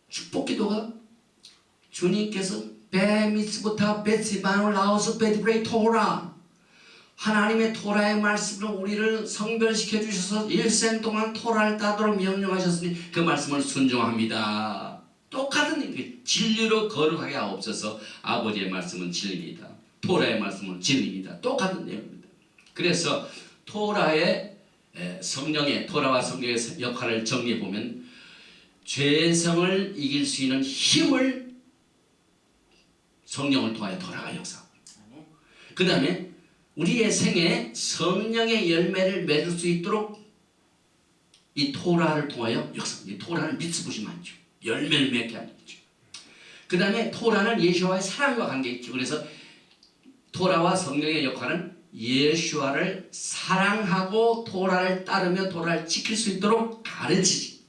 축복 기도가 주님께서 베미스부터 베시바노 라오스 베드브레이 토라 하나님의 토라의 말씀으로 우리를 성별시켜 주셔서 일생 동안 토라를 따도록 명령하셨으니 그 말씀을 순종합니다. 똑같은 일, 진리로 거룩하게 하옵소서. 아버지의 말씀은 진리입니다. 토라의 말씀은 진리입니다. 똑같은 내용입니다. 그래서 토라의 성령의 토라와 성령의 역할을 정리해 보면 죄성을 이길 수 있는 힘을 성령을 통하여 토라가 역사합니다. 그 다음에 우리의 생에 성령의 열매를 맺을 수 있도록 이 토라를 통하여 역사합니다. 이 토라는 미츠부시만죠. 열매를 맺게 하는 거죠. 그 다음에 토라는 예수와의 사랑과 관계 있죠. 그래서 토라와 성령의 역할은 예수와를 사랑하고 토라를 따르며 토라를 지킬 수 있도록 가르치지.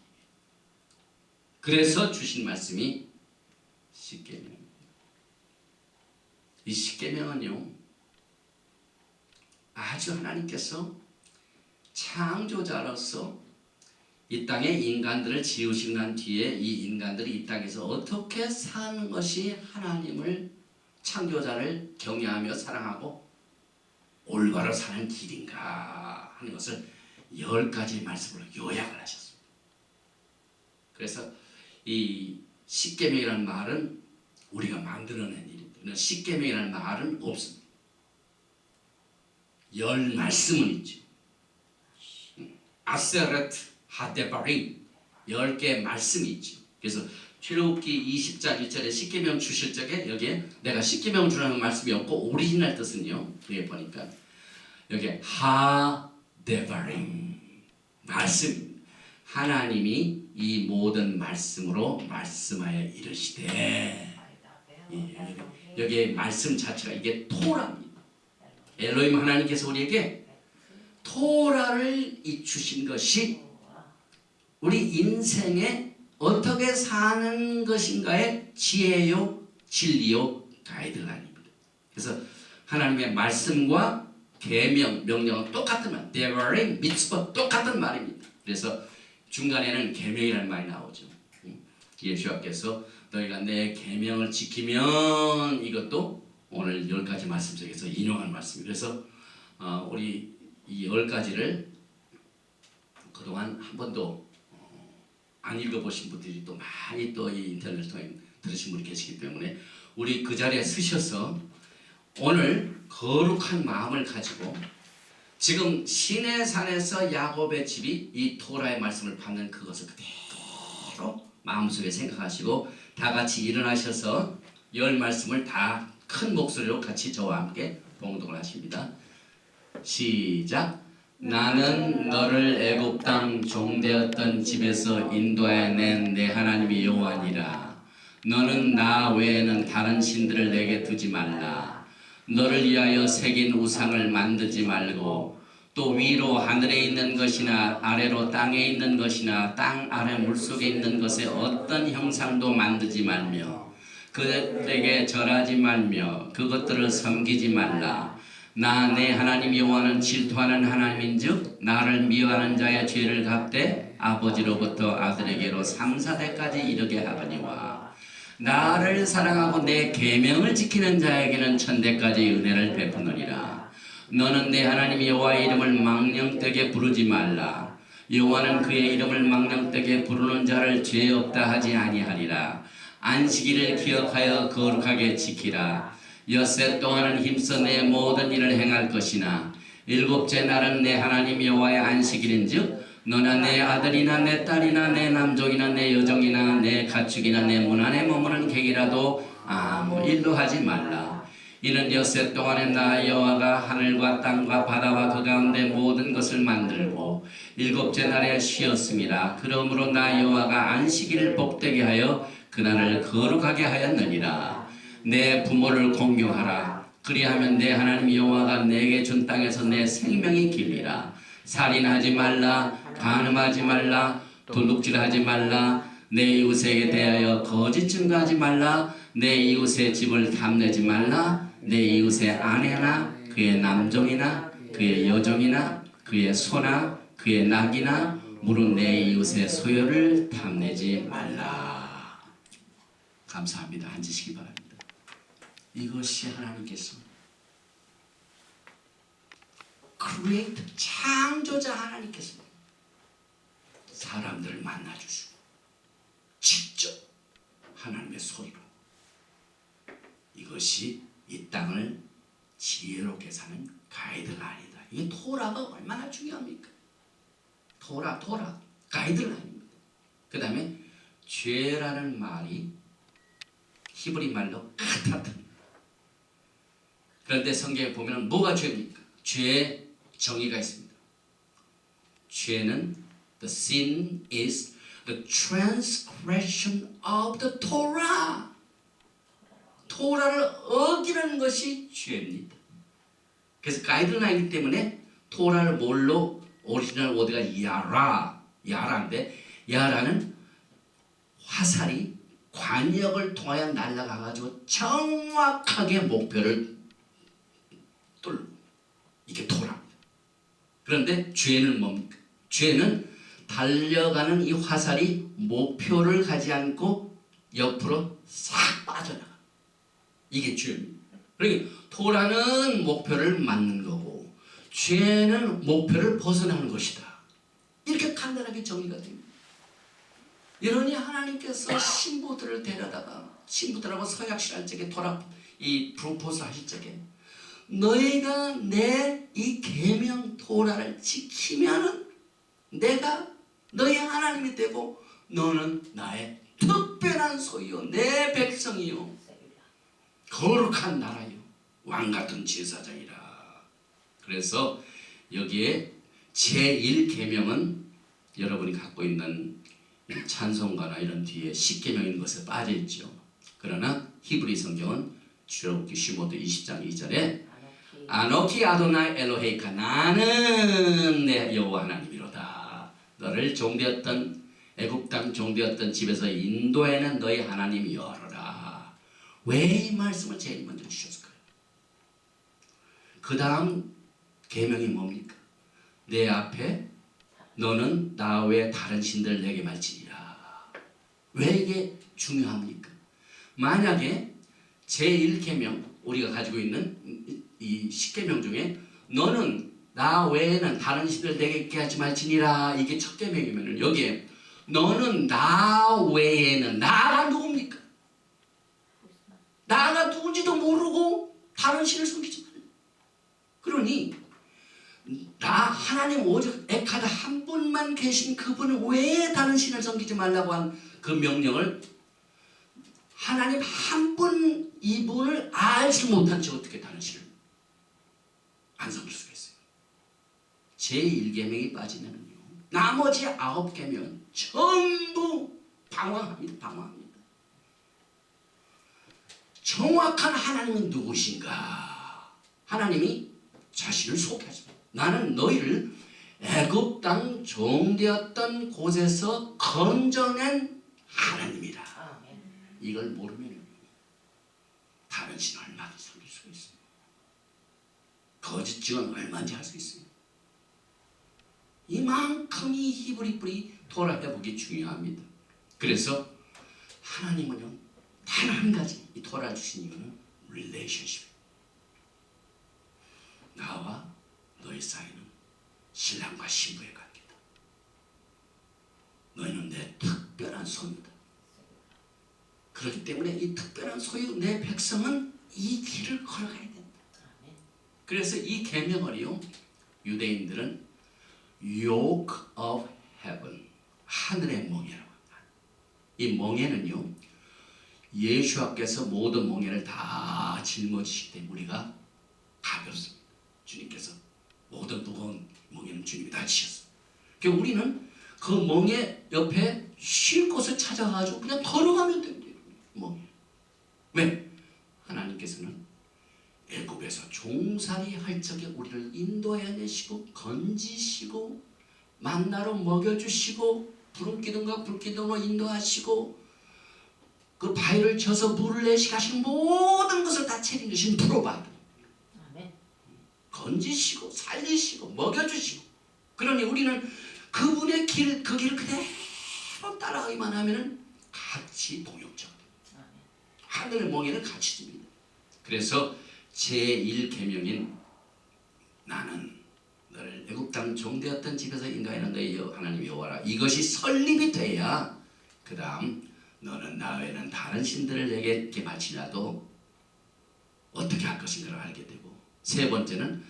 그래서 주신 말씀이 십계명입니다. 이 십계명은요 아주 하나님께서 창조자로서 이 땅에 인간들을 지으신 난 뒤에 이 인간들이 이 땅에서 어떻게 사는 것이 하나님을 창조자를 경외하며 사랑하고 올바로 사는 길인가 하는 것을 10가지 말씀으로 요약을 하셨습니다. 그래서 이 십계명이라는 말은 우리가 만들어낸 일입니다. 십계명이라는 말은 없습니다. 10 말씀은 있죠. 아세레트 하데바림 10개의 말씀이 있죠. 그래서 출애굽기 20장 1절에 십계명 주실 적에 여기에 내가 십계명 주라는 말씀이 없고 오리지널 뜻은요. 여기 보니까 여기에 하데바림 말씀 하나님이 이 모든 말씀으로 말씀하여 이르시되 여기에 말씀 자체가 이게 토라입니다. 엘로힘 하나님께서 우리에게 토라를 주신 것이 우리 인생에 어떻게 사는 것인가의 지혜요, 진리요, 가이드라인입니다. 그래서 하나님의 말씀과 계명, 명령은 똑같은 말, 데바림, 미tzvot 똑같은 말입니다. 그래서 중간에는 계명이라는 말이 나오죠. 예수님께서 너희가 내 계명을 지키면 이것도 오늘 10가지 말씀 중에서 인용한 말씀이에요. 그래서 우리 이 10가지를 그동안 한 번도 안 읽어보신 분들이 또 많이 또 이 인터넷을 통해 들으신 분이 계시기 때문에 우리 그 자리에 서셔서 오늘 거룩한 마음을 가지고 지금 시내산에서 야곱의 집이 이 토라의 말씀을 받는 그것을 그대로 마음속에 생각하시고 다 같이 일어나셔서 10 말씀을 다 큰 목소리로 같이 저와 함께 봉독을 하십니다. 시작. 나는 너를 애굽 땅 종되었던 집에서 인도하여 낸 내 하나님이 여호와니라. 너는 나 외에는 다른 신들을 내게 두지 말라. 너를 위하여 새긴 우상을 만들지 말고 또 위로 하늘에 있는 것이나 아래로 땅에 있는 것이나 땅 아래 물속에 있는 것에 어떤 형상도 만들지 말며 그들에게 절하지 말며 그것들을 섬기지 말라. 나 내 하나님 여호와는 질투하는 하나님인즉 나를 미워하는 자의 죄를 갚되 아버지로부터 아들에게로 3, 4대까지 이르게 하거니와 나를 사랑하고 내 계명을 지키는 자에게는 1000대까지 은혜를 베푸느니라. 너는 내 하나님 여호와의 이름을 망령되게 부르지 말라. 여호와는 그의 이름을 망령되게 부르는 자를 죄 없다 하지 아니하리라. 안식일을 기억하여 거룩하게 지키라. 엿새 동안은 힘써 내 모든 일을 행할 것이나 일곱째 날은 내 하나님 여호와의 안식일인즉 너나 내 아들이나 내 딸이나 내 남종이나 내 여종이나 내 가축이나 내 문 안에 머무는 객이라도 아무 일도 하지 말라. 이는 엿새 동안에 나 여호와가 하늘과 땅과 바다와 그 가운데 모든 것을 만들고 일곱째 날에 쉬었음이라. 그러므로 나 여호와가 안식일을 복되게 하여 그날을 거룩하게 하였느니라. 내 부모를 공경하라. 그리하면 내 하나님 여호와가 내게 준 땅에서 내 생명이 길리라. 살인하지 말라. 간음하지 말라. 도둑질하지 말라. 내 이웃에게 대하여 거짓 증거하지 말라. 내 이웃의 집을 탐내지 말라. 내 이웃의 아내나 그의 남종이나 그의 여종이나 그의 소나 그의 낙이나 무릇 내 이웃의 소유를 탐내지 말라. 감사합니다. 앉으시기 바랍니다. 이것이 하나님께서 create 창조자 하나님께서 사람들을 만나주시고 직접 하나님의 소리로 이것이 이 땅을 지혜롭게 사는 가이드라인이다. 이 토라가 얼마나 중요합니까? 토라 가이드라인입니다. 그 다음에 죄라는 말이 히브리 말로 카타트. 그런데 성경에 보면 뭐가 죄입니까? 죄의 정의가 있습니다. 죄는 the sin is the transgression of the Torah. 토라를 어기는 것이 죄입니다. 그래서 가이드라인이기 때문에 토라를 뭘로 오리지널 워드가 야라인데 야라는 화살이 관역을 통하여 날아가가지고 정확하게 목표를 뚫고 이게 토라입니다. 그런데 죄는 뭡니까? 죄는 달려가는 이 화살이 목표를 가지 않고 옆으로 싹 빠져나가. 이게 죄입니다. 그러니까 토라는 목표를 맞는 거고 죄는 목표를 벗어나는 것이다. 이렇게 간단하게 정리가 됩니다. 여러분이 하나님께서 신부들을 데려다가 신부들하고 서약식할 적에 이 프로포즈 하실 적에 너희가 내 이 계명 토라를 지키면은 내가 너희 하나님이 되고 너는 나의 특별한 소유요 내 백성이요 거룩한 나라요 왕같은 제사장이라. 그래서 여기에 제1계명은 여러분이 갖고 있는 찬송가나 이런 뒤에 10계명인 것에 빠져있죠. 그러나 히브리 성경은 출애굽기 15도 20장 2절에 아노키 아도나이 엘로헤이카 나는 내 여호와 하나님이로다. 너를 종되었던 애굽 땅 종되었던 집에서 인도해낸 너희 하나님이여라. 왜 이 말씀을 제일 먼저 주셨을까요? 그 다음 계명이 뭡니까? 내 앞에 너는 나 외에 다른 신들을 내게 말지니라. 왜 이게 중요합니까? 만약에 제1계명 우리가 가지고 있는 이 10계명 중에 너는 나 외에는 다른 신들 내게 있게 하지 말지니라 이게 첫 계명이면 여기에 너는 나 외에는 나가 누굽니까? 나가 누군지도 모르고 다른 신을 섬기지 말라. 그러니 나 하나님 오직 에카다 한 분만 계신 그분을 왜 다른 신을 섬기지 말라고 한 그 명령을 하나님 한 분 이분을 알지 못한 채 어떻게 다른 신을 안 섬길 수가 있어요. 제1계명이 빠지면은요 나머지 9계명은 전부 방황합니다. 정확한 하나님은 누구신가? 하나님이 자신을 소개하십니다. 나는 너희를 애굽 땅 종되었던 곳에서 건져낸 하나님이라. 이걸 모르면 다른 신을 얼마든지 섬길 수가 있어요. 거짓 증언 얼마든지 할 수 있어요. 이만큼 이 히브리 뿌리 토라 회복이 중요합니다. 그래서 하나님은요 단 한 가지 이 토라를 주신 이유는 릴레이션십이에요. 나와 너희 사이는 신랑과 신부의 관계다. 너희는 내 특별한 소유다. 그렇기 때문에 이 특별한 소유 내 백성은 이 길을 걸어가야 된다. 그래서 이 계명을요 유대인들은 yoke of heaven 하늘의 멍에라고 합니다. 이 멍에는요 예수께서 모든 멍에를 다 짊어지시기 때문에 우리가 가볍습니다. 주님께서 모든 무거운 멍에는 주님이 다 지셨어요. 그러니까 우리는 그 멍에 옆에 쉴 곳을 찾아가지고 그냥 걸어가면 됩니다. 멍에. 왜? 하나님께서는 애굽에서 종살이 할 적에 우리를 인도해내시고 건지시고 만나로 먹여주시고 부름기둥과 불기둥으로 인도하시고 그 바위를 쳐서 물을 내시게 하신 모든 것을 다 책임지신 프로바이더. 건지시고 살리시고 먹여주시고 그러니 우리는 그분의 길, 그 길을 그대로 따라가기만 하면 같이 동역자가 됩니다. 하늘의 멍에는 같이 줍니다. 그래서 제1계명인 나는 너를 애굽 땅 종되었던 집에서 인도하는 너희 하나님 여호와라 이것이 설립이 돼야 그 다음 너는 나 외에는 다른 신들을 내게 바치라도 어떻게 할 것인가를 알게 되고 세 번째는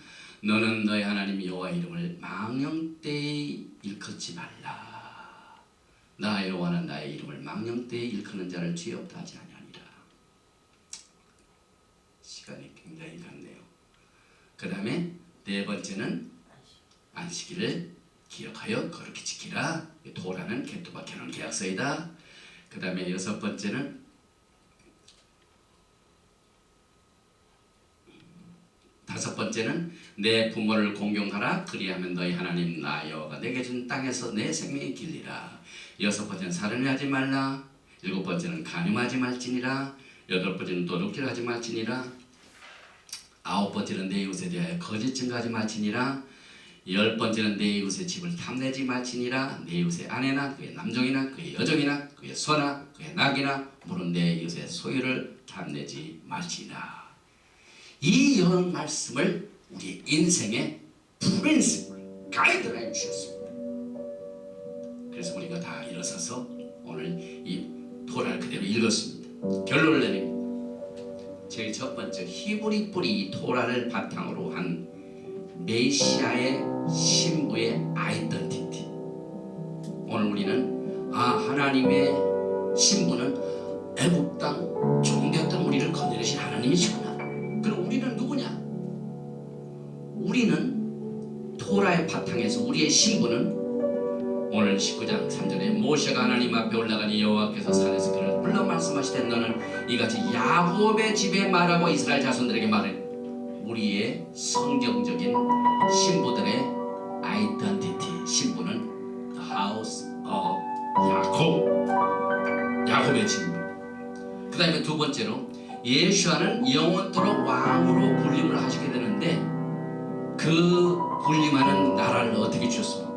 너는 너희 하나님 여호와 이름을 망령되이 일컫지 말라. 나 여호와는 나의 이름을 망령되이 일컫는 자를 죄 없다 하지 아니하니라. 시간이 굉장히 갔네요. 그 다음에 네 번째는 안식일을 기억하여 거룩히 지키라. 도라는 개토바 캐논 계약서이다. 그 다음에 여섯 번째는 다섯 번째는 내 부모를 공경하라. 그리하면 너희 하나님 나 여호와가 내게 준 땅에서 내 생명이 길리라. 여섯 번째는 살인하지 말라. 일곱 번째는 간음하지 말지니라. 여덟 번째는 도둑질하지 말지니라. 아홉 번째는 내 이웃에 대하여 거짓 증거하지 말지니라. 열 번째는 내 이웃의 집을 탐내지 말지니라. 내 이웃의 아내나 그의 남종이나 그의 여종이나 그의 소나 그의 낙이나 물은 내 이웃의 소유를 탐내지 말지니라. 이 여러 말씀을 우리 인생의 프린시플 가이드라인 주셨습니다. 그래서 우리가 다 일어서서 오늘 이 토라를 그대로 읽었습니다. 결론을 내립니다. 제일 첫 번째, 히브리 뿌리 이 토라를 바탕으로 한 메시아의 신부의 아이덴티티. 오늘 우리는 하나님의 신부는 애굽 땅 종되었던 우리를 거느리신 하나님이시구나. 그럼 우리는 누구냐? 우리는 토라의 바탕에서 우리의 신부는 오늘 19장 3절에 모세가 하나님 앞에 올라가니 여호와께서 산에서 그를 불러 말씀하시되 너는 이같이 야곱의 집에 말하고 이스라엘 자손들에게 말해. 우리의 성경적인 신부들의 아이덴티티, 신부는 The House of 야곱의 신부. 그 다음에 두 번째로 예수와는 영원토록 왕으로 군림을 하시게 되는데 그 군림하는 나라를 어떻게 주셨습니까?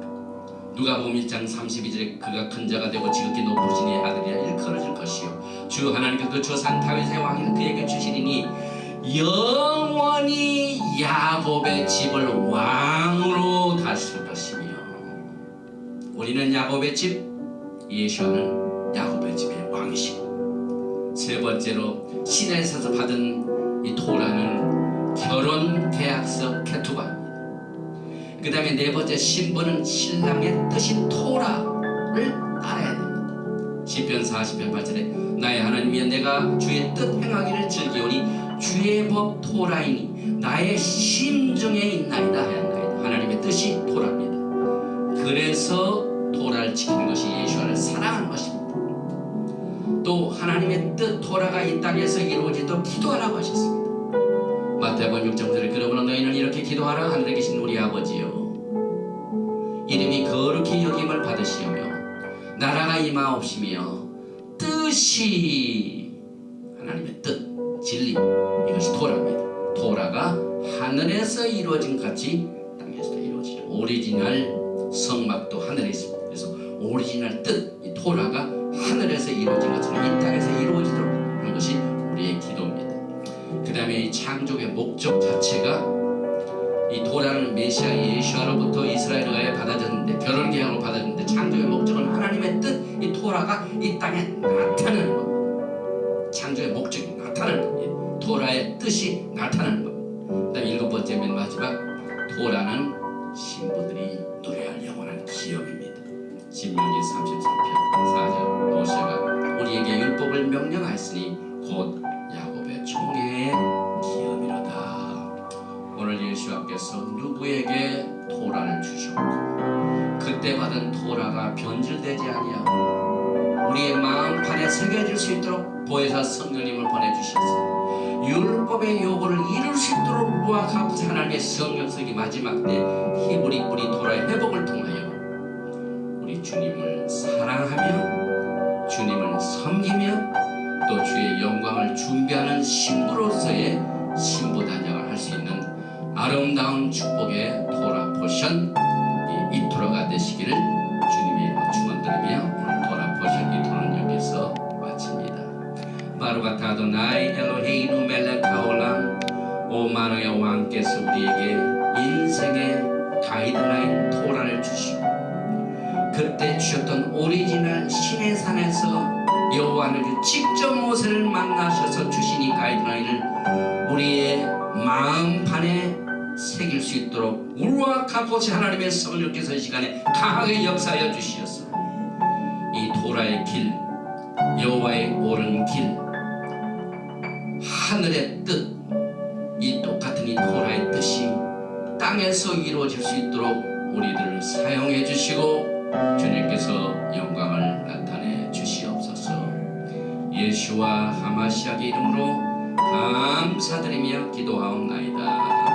누가복음 1장 32절에 그가 큰 자가 되고 지극히 높으신 이의 아들이라 일컬어질 것이요 주 하나님께서 그 조상 다윗의 왕위를 그에게 주시리니 영원히 야곱의 집을 왕으로 다스릴 것이며. 우리는 야곱의 집, 예수와는 야곱의 집의 왕이시고. 세 번째로 시내에서 받은 이 토라는 결혼 계약서 케투바입니다. 그 다음에 네 번째, 신부는 신랑의 뜻인 토라를 따라야 됩니다. 시편 40편 8절에 나의 하나님이여 내가 주의 뜻 행하기를 즐기오니 주의 법 토라이니 나의 심중에 있나이다 하였나이다. 하나님의 뜻이 토라입니다. 그래서 토라를 지키는 것이 예수와를 사랑하는 것입니다. 또 하나님의 뜻 토라가 이 땅에서 이루어지도록 기도하라고 하셨습니다. 마태복음 6장 9절에 그러므로 너희는 이렇게 기도하라. 하늘에 계신 우리 아버지여 이름이 거룩히 여김을 받으시오며 나라가 임하옵시며 뜻이 하나님의 뜻, 진리, 이것이 토라입니다. 토라가 하늘에서 이루어진 같이 땅에서도 이루어지죠. 오리지널 성막도 하늘에 있습니다. 그래서 오리지널 뜻, 이 토라가 하늘에서 이루어진 것처럼 이 땅에서 이루어지도록 하는 것이 우리의 기도입니다. 그 다음에 이 창조의 목적 자체가 이 토라는 메시아 예수와로부터 이스라엘에 받아졌는데 결혼계약으로 받아졌는데 창조의 목적은 하나님의 뜻, 이 토라가 이 땅에 나타나는 겁니다. 창조의 목적이 나타나는 겁니다. 토라의 뜻이 나타나는 겁니다. 그 다음에 일곱 번째 맨 마지막, 토라는 신부들이 노래할 영원한 기업입니다. 신명기 33편 4절 모세가 우리에게 율법을 명령하였으니 곧 야곱의 총회의 기업이로다. 오늘 예수님께서 누구에게 토라를 주셨고 그때 받은 토라가 변질되지 아니하고 우리의 마음판에 새겨질 수 있도록 보혜사 성령님을 보내주셨어요. 율법의 요구를 이룰 수 있도록 루아하고 하나님의 성령석이 마지막 때 히브리 뿌리 토라의 회복을 통하여 우리 주님을 사랑하며 주님을 섬기며 또 주의 영광을 준비하는 신부로서의 신부 단장을 할 수 있는 아름다운 축복의 토라 포션 이 토라가 되시기를 주님의 이름으로 축원드리며 오늘 토라 포션 이 토라는 여기서 마칩니다. 바루가타 아도나이 엘로헤이누 멜렉 하올람 오만의 왕께서 우리에게 인생의 가이드라인 토라를 주시고 그때 주셨던 오리지널 신의 산에서 여호와 하나님께서 직접 모세를 만나셔서 주신 이 가이드라인을 우리의 마음판에 새길 수 있도록 우르아카포시 하나님의 성령께서 이 시간에 강하게 역사하여 주시었어. 이 토라의 길, 여호와의 옳은 길, 하늘의 뜻, 이 똑같은 이 토라의 뜻이 땅에서 이루어질 수 있도록 우리들을 사용해 주시고 주님께서 영광을 나타내 주시옵소서. 예수와 하마시아의 이름으로 감사드리며 기도하옵나이다.